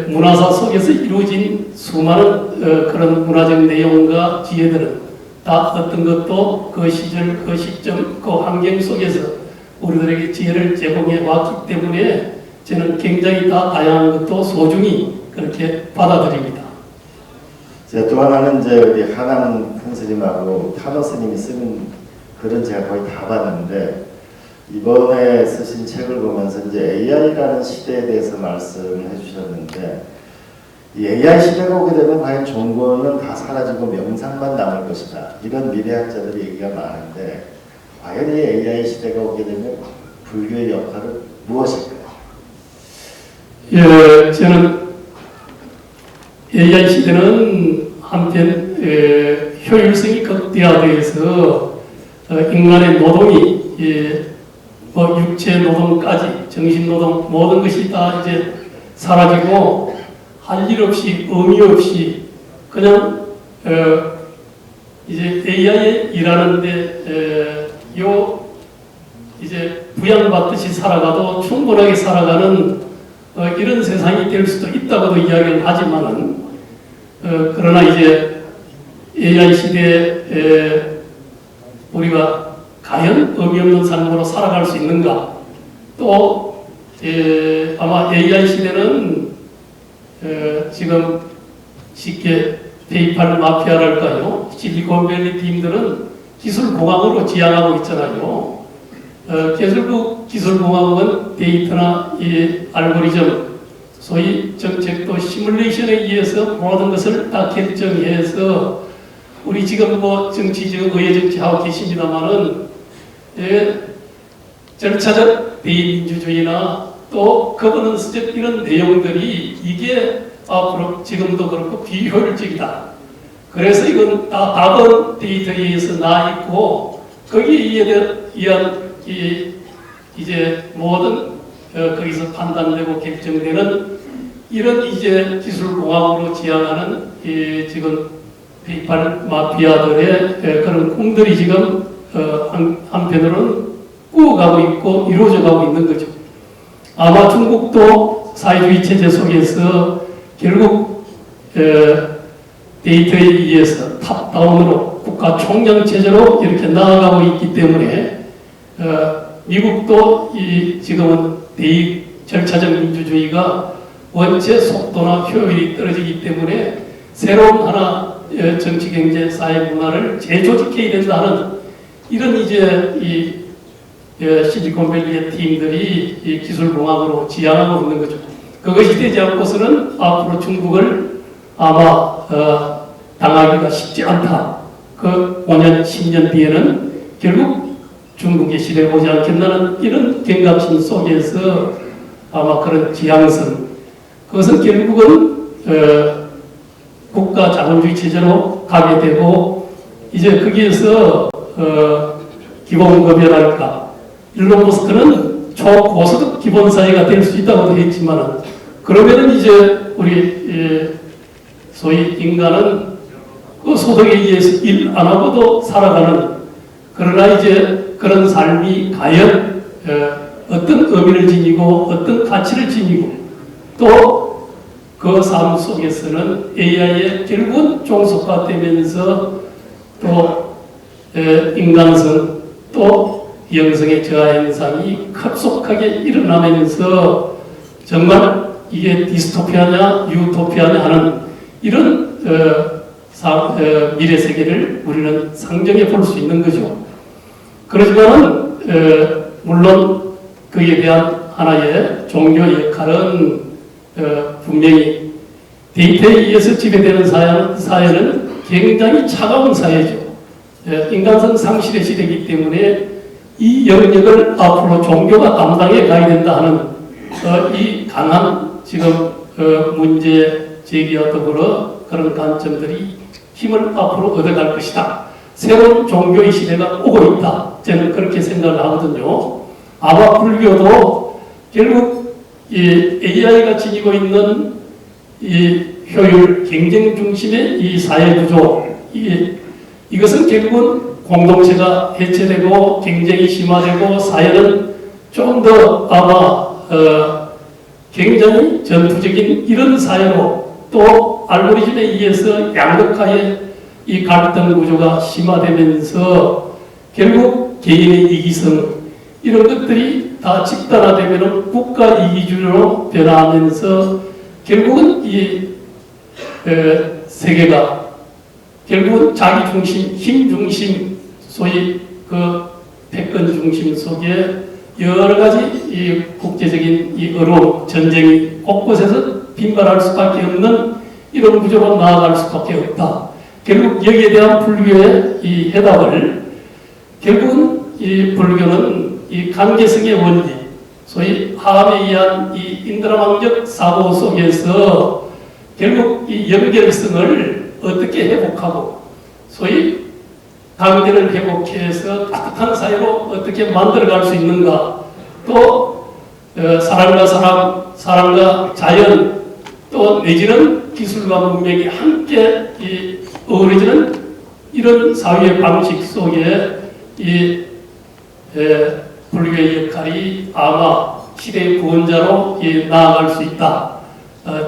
문화사 속에서 이루어진 수많은 그런 문화적 내용과 지혜들은 다 어떤 것도 그 시절, 그 시점, 그 환경 속에서 우리들에게 지혜를 제공해 왔기 때문에 저는 굉장히 다 다양한 것도 소중히 그렇게 받아들입니다. 또 하나는 이제 우리 하남 큰 스님하고 탄호 스님이 쓰는 글은 제가 거의 다 봤는데 이번에 쓰신 책을 보면서 이제 AI라는 시대에 대해서 말씀해 주셨는데 이 AI 시대가 오게 되면 과연 종교는 다 사라지고 명상만 남을 것이다. 이런 미래학자들의 얘기가 많은데 과연 이 AI 시대가 오게 되면 불교의 역할은 무엇일까요? 예, 저는 AI 시대는 한편 효율성이 극대화되어서 인간의 노동이 뭐 육체 노동까지 정신 노동 모든 것이 다 이제 사라지고 할 일 없이 의미 없이 그냥 이제 AI에 일하는데 이제 부양받듯이 살아가도 충분하게 살아가는 이런 세상이 될 수도 있다고도 이야기를 하지만은 그러나 이제 AI 시대에 우리가 과연 의미 없는 삶으로 살아갈 수 있는가? 또 아마 AI 시대는 지금 쉽게 페이팔 마피아랄까요? 실리콘밸리 팀들은 기술공학으로 지향하고 있잖아요. 결국 기술공학은 데이터나 이 알고리즘, 소위 정책도 시뮬레이션에 의해서 모든 것을 다 결정해서 우리 지금 뭐 정치적 의회 정치하고 계십니다만은 절차적 대의민주주의나 또 거버넌스적 이런 내용들이 이게 앞으로 지금도 그렇고 비효율적이다. 그래서 이건 다 답은 데이터에 의해서 나 있고 거기에 의한 이제 모든 거기서 판단되고 결정되는 이런 이제 기술공학으로 지향하는 지금 페이팔 마피아들의 그런 꿈들이 지금 한편으로는 꾸어가고 있고 이루어져 가고 있는 거죠. 아마 중국도 사회주의 체제 속에서 결국 데이터에 의해서 탑다운으로 국가 총량 체제로 이렇게 나아가고 있기 때문에 미국도 지금은 대의 절차적 민주주의가 원체 속도나 효율이 떨어지기 때문에 새로운 하나 정치, 경제, 사회 문화를 재조직해야 된다는 이런 이제 실리콘밸리의 팀들이 이 기술공학으로 지향하고 있는 거죠. 그것이 되지 않고서는 앞으로 중국을 아마 당하기가 쉽지 않다. 그 5년, 10년 뒤에는 결국 중국의 시대가 오지 않겠나는 이런 경각심 속에서 아마 그런 지향성, 그것은 결국은 국가 자본주의 체제로 가게 되고 이제 거기에서 기본급여랄까 일론 머스크는 초고소득 기본사회가 될 수 있다고도 했지만 그러면은 이제 우리 소위 인간은 그 소득에 의해서 일 안 하고도 살아가는 그러나 이제 그런 삶이 과연 어떤 의미를 지니고 어떤 가치를 지니고 또 그 삶 속에서는 AI에 결국은 종속화되면서 또 인간성 또 영성의 저하 현상이 급속하게 일어나면서 정말 이게 디스토피아냐 유토피아냐 하는 이런 미래 세계를 우리는 상정해 볼 수 있는 거죠. 그렇지만은 물론 그에 대한 하나의 종교 역할은 분명히 데이터에 의해서 지배되는 사회는 굉장히 차가운 사회죠. 인간성 상실의 시대이기 때문에 이 영역을 앞으로 종교가 담당해 가야 된다 하는 이 강한 지금 문제 제기와 더불어 그런 관점들이 힘을 앞으로 얻어갈 것이다. 새로운 종교의 시대가 오고 있다. 저는 그렇게 생각을 하거든요. 아마 불교도 결국 이 AI가 지니고 있는 이 효율, 경쟁 중심의 이 사회 구조, 이것은 결국은 공동체가 해체되고 경쟁이 심화되고 사회는 좀 더 아마 굉장히 전투적인 이런 사회로 또 알고리즘에 의해서 양극화의 이 갈등 구조가 심화되면서 결국 개인의 이기성 이런 것들이 다 집단화되면 국가 이기주의로 변화하면서 결국은 이 세계가 결국은 자기 중심, 힘 중심, 소위 그 패권 중심 속에 여러 가지 이 국제적인 이 어려움, 전쟁이 곳곳에서 빈발할 수밖에 없는 이런 구조로 나아갈 수밖에 없다. 결국 여기에 대한 불교의 이 해답을 결국은 이 불교는 이 관계성의 원리, 소위 하함에 의한 이 인드라망적 사고 속에서 결국 이 연결성을 어떻게 회복하고 소위 관계를 회복해서 따뜻한 사회로 어떻게 만들어갈 수 있는가, 또 사람과 사람, 사람과 자연, 또 내지는 기술과 문명이 함께 이 어우러지는 이런 사회의 방식 속에 이 불교의 역할이 아마 시대의 구원자로 나아갈 수 있다.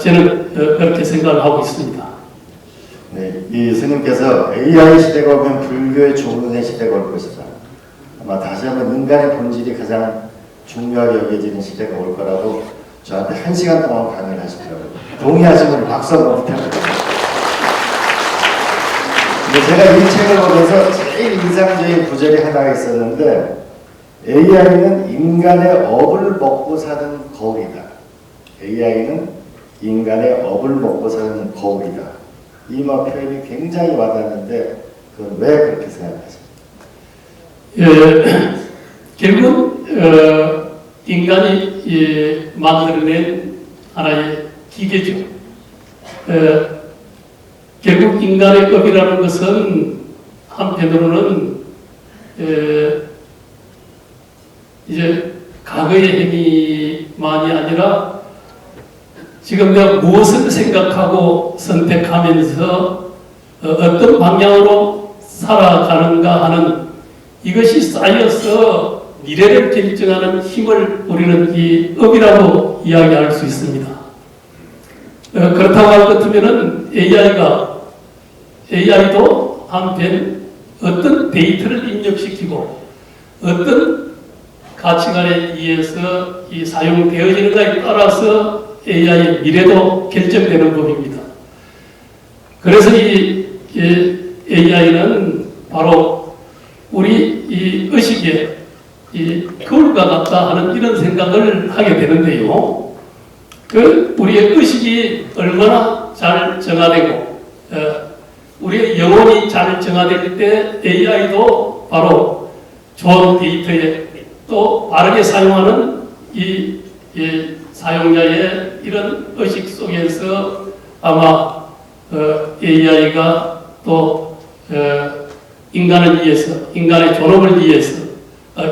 저는 그렇게 생각을 하고 있습니다. 네, 이 스님께서 AI 시대가 오면 불교의 종론의 시대가 올 것이다. 아마 다시 한번 인간의 본질이 가장 중요하게 여겨지는 시대가 올 거라고 저한테 1시간 동안 강의를 하시더라고요. 동의하시면 박수 한번 부탁드립니다. 근데 제가 이 책을 보면서 제일 인상적인 구절이 하나 있었는데 AI는 인간의 업을 먹고 사는 거울이다. AI는 인간의 업을 먹고 사는 거울이다. 이 표현이 굉장히 와닿는데 그건 왜 그렇게 생각하십니까? 결국 인간이 만들어낸 하나의 기계죠. 결국 인간의 법이라는 것은 한편으로는 이제 과거의 행위만이 아니라 지금 내가 무엇을 생각하고 선택하면서 어떤 방향으로 살아가는가 하는 이것이 쌓여서 미래를 결정하는 힘을 우리는 이 업이라고 이야기할 수 있습니다. 그렇다고 할 것 같으면 AI도 한편 어떤 데이터를 입력시키고 어떤 가치관에 의해서 이 사용되어지는가에 따라서 AI의 미래도 결정되는 법입니다. 그래서 이 AI는 바로 우리 이 의식의 이 거울과 같다 하는 이런 생각을 하게 되는데요. 우리의 의식이 얼마나 잘 정화되고 우리의 영혼이 잘 정화될 때 AI도 바로 좋은 데이터에 또 바르게 사용하는 이 사용자의 이런 의식 속에서 아마 AI가 또 인간을 위해서, 인간의 존엄을 위해서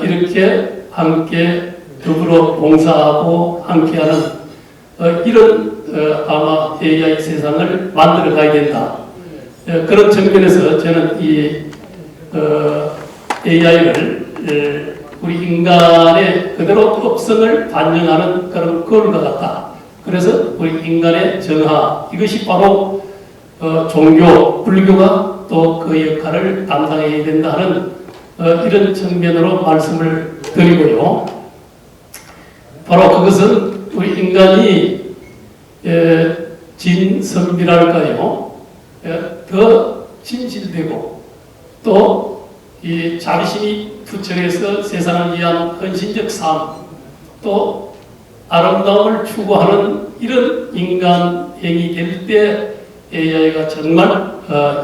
이렇게 함께 더불어 봉사하고 함께하는 이런 아마 AI 세상을 만들어 가야 된다. 그런 측면에서 저는 이 AI를 우리 인간의 그대로 업성을 반영하는 그런 거울과 같다. 그래서 우리 인간의 정화, 이것이 바로 종교, 불교가 또 그 역할을 담당해야 된다는 이런 측면으로 말씀을 드리고요. 바로 그것은 우리 인간이 진선비랄까요? 더 진실되고 또 이 자비심이 투철해서 세상을 위한 헌신적 삶, 또 아름다움을 추구하는 이런 인간 행위 될 때 AI가 정말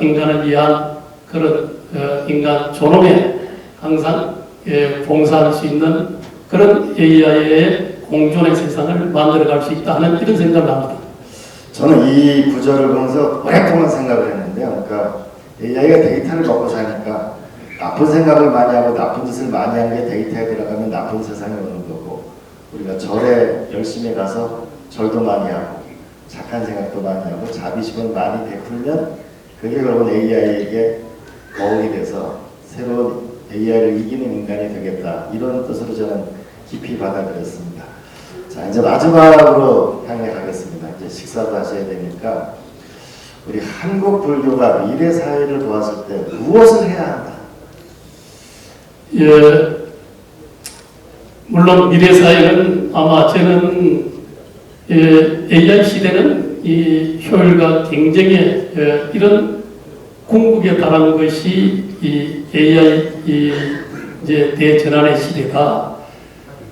인간을 위한 그런 인간 존엄에 항상 봉사할 수 있는 그런 AI의 공존의 세상을 만들어갈 수 있다 하는 이런 생각을 합니다. 저는 이 구절을 보면서 오랫동안 생각을 했는데요. 그러니까 AI가 데이터를 먹고 사니까 나쁜 생각을 많이 하고 나쁜 짓을 많이 하는 게 데이터에 들어가면 나쁜 세상이 오는 거고, 우리가 절에 열심히 가서 절도 많이 하고 착한 생각도 많이 하고 자비심을 많이 베풀면 그게 결국은 AI에게 도움이 돼서 새로운 AI를 이기는 인간이 되겠다. 이런 뜻으로 저는 깊이 받아들였습니다. 자, 이제 마지막으로 향해 가겠습니다. 이제 식사도 하셔야 되니까 우리 한국 불교가 미래 사회를 보았을 때 무엇을 해야 한다? 예, 물론 미래 사회는 아마 저는 AI 시대는 이 효율과 경쟁의 이런 궁극에 달하는 것이 이 AI 이제 대전환의 시대다.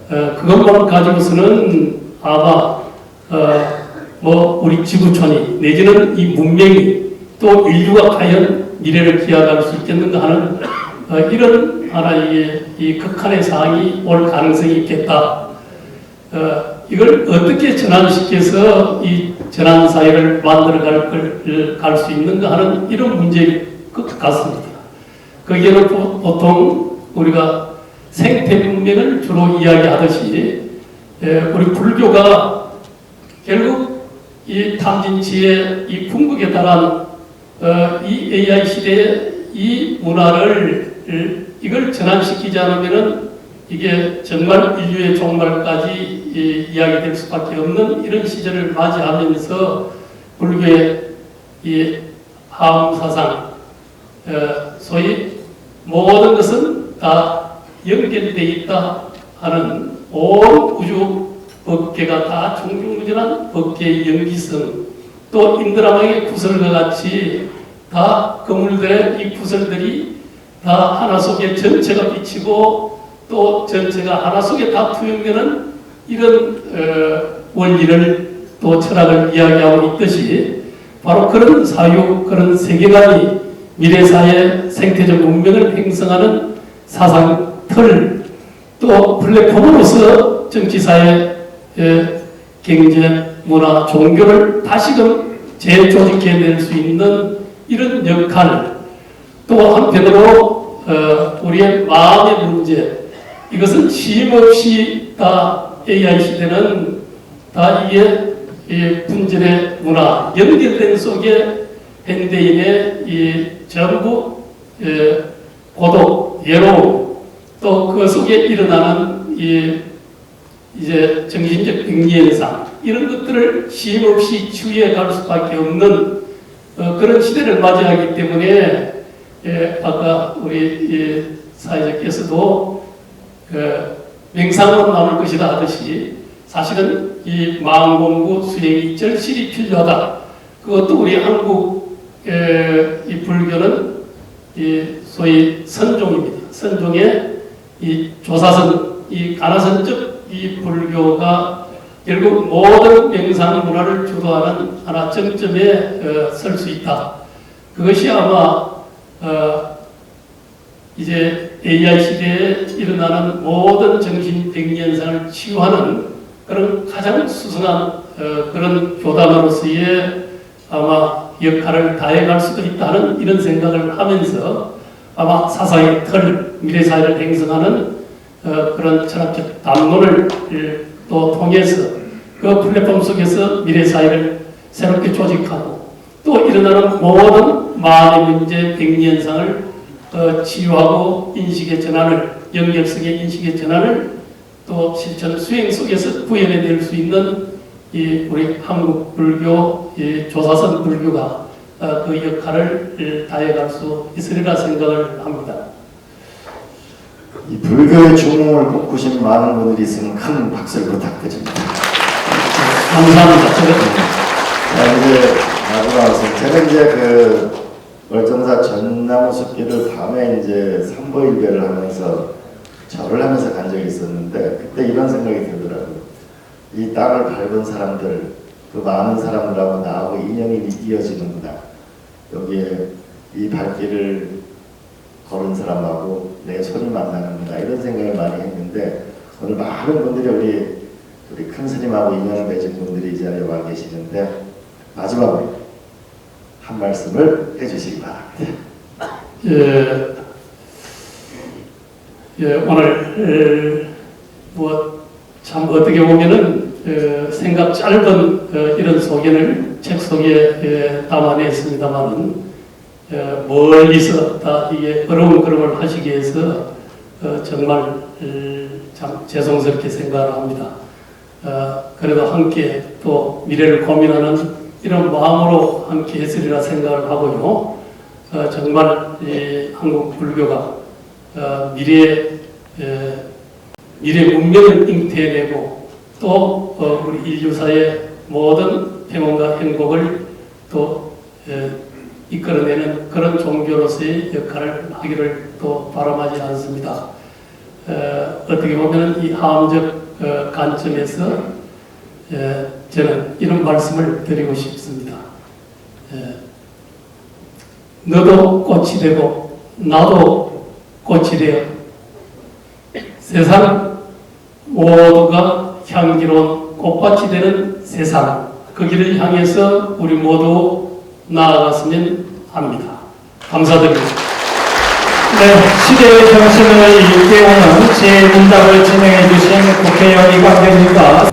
그것만 가지고서는 아마 뭐 우리 지구촌이 내지는 이 문명이 또 인류가 과연 미래를 기약할 수 있겠는가 하는 이런 하나의 이 극한의 상황이 올 가능성이 있겠다. 이걸 어떻게 전환시켜서 이 전환 사회를 갈 수 있는가 하는 이런 문제일 것 같습니다. 거기에는 보통 우리가 생태 문명을 주로 이야기하듯이 우리 불교가 결국 이 탐진치의 이 궁극에 달한 이 AI 시대의 이 문화를 이걸 전환시키지 않으면은 이게 정말 인류의 종말까지 이야기될 수밖에 없는 이런 시절을 맞이하면서 불교의 이 하음사상, 소위 모든 것은 다 연결되어 있다 하는 온 우주 법계가 다 종중무진한 법계의 연기성, 또 인드라마의 구설과 같이 다 거물들의 이 구설들이 다 하나 속에 전체가 비치고 또 전체가 하나 속에 다 투영되는 이런 원리를 또 철학을 이야기하고 있듯이 바로 그런 사유, 그런 세계관이 미래사회 생태적 문명을 형성하는 사상 틀, 또 플랫폼으로서 정치사회, 경제, 문화, 종교를 다시금 재조직해낼 수 있는 이런 역할, 또 한편으로 우리의 마음의 문제, 이것은 쉼없이 다 AI 시대는 다 이게 분절의 문화, 연결된 속에 현대인의 이 전부 고독, 외로움, 또 그 속에 일어나는 이제 정신적 병리 현상, 이런 것들을 쉼없이 치유해 갈 수밖에 없는 그런 시대를 맞이하기 때문에 아까 우리 사회자께서도 명상으로 남을 것이다 하듯이 사실은 이 마음공부 수행이 절실히 필요하다. 그것도 우리 한국 이 불교는 이 소위 선종입니다. 선종의 이 조사선, 이 가나선적 이 불교가 결국 모든 명상 문화를 주도하는 하나 정점에 설 수 있다. 그것이 아마 이제 AI 시대에 일어나는 모든 정신병리 현상을 치유하는 그런 가장 수승한 그런 교단으로서의 아마 역할을 다해갈 수도 있다는 이런 생각을 하면서 아마 사상의 틀, 미래사회를 형성하는 그런 철학적 담론을 또 통해서 그 플랫폼 속에서 미래사회를 새롭게 조직하고 또 일어나는 모든 마음의 문제, 병리 현상을 치유하고 인식의 전환을, 연결성의 인식의 전환을 또 실천 수행 속에서 구현해낼 수 있는 이 우리 한국 불교, 이 조사선 불교가 그 역할을 다해갈 수 있으리라 생각을 합니다. 이 불교의 주몽을 꿈꾸신 많은 분들이 있으면 큰 박수를 부탁드립니다. 감사합니다. 자, 이제 마지막으로 제가 이제 그 월정사 전나무 숲길을 밤에 이제 삼보일배를 하면서 절을 하면서 간 적이 있었는데 그때 이런 생각이 들더라고요. 이 땅을 밟은 사람들, 그 많은 사람들하고 나하고 인연이 이어지는구나. 여기에 이 발길을 걸은 사람하고 내 손이 만나는구나. 이런 생각을 많이 했는데 오늘 많은 분들이 우리 큰 스님하고 인연을 맺은 분들이 이 자리에 와 계시는데 마지막으로 한 말씀을 해주시기 바랍니다. 오늘 뭐 참 어떻게 보면은 생각 짧은 이런 소견을 책 속에 담아냈습니다만 멀리서 다 이게 어려운 걸음을 하시기 위해서 정말 참 죄송스럽게 생각을 합니다. 그래도 함께 또 미래를 고민하는 이런 마음으로 함께 했으리라 생각을 하고요. 정말 이 한국 불교가 미래 문명을 잉태해내고 또 우리 인류사의 모든 평온과 행복을 또 이끌어내는 그런 종교로서의 역할을 하기를 또 바람하지 않습니다. 어떻게 보면 이 하암적 관점에서 저는 이런 말씀을 드리고 싶습니다. 너도 꽃이 되고 나도 꽃이 되어 세상 모두가 향기로운 꽃밭이 되는 세상, 그 길을 향해서 우리 모두 나아갔으면 합니다. 감사드립니다. 네, 시대의 정신을 일깨우는 제 문답을 진행해 주신 국회의원 이광택님과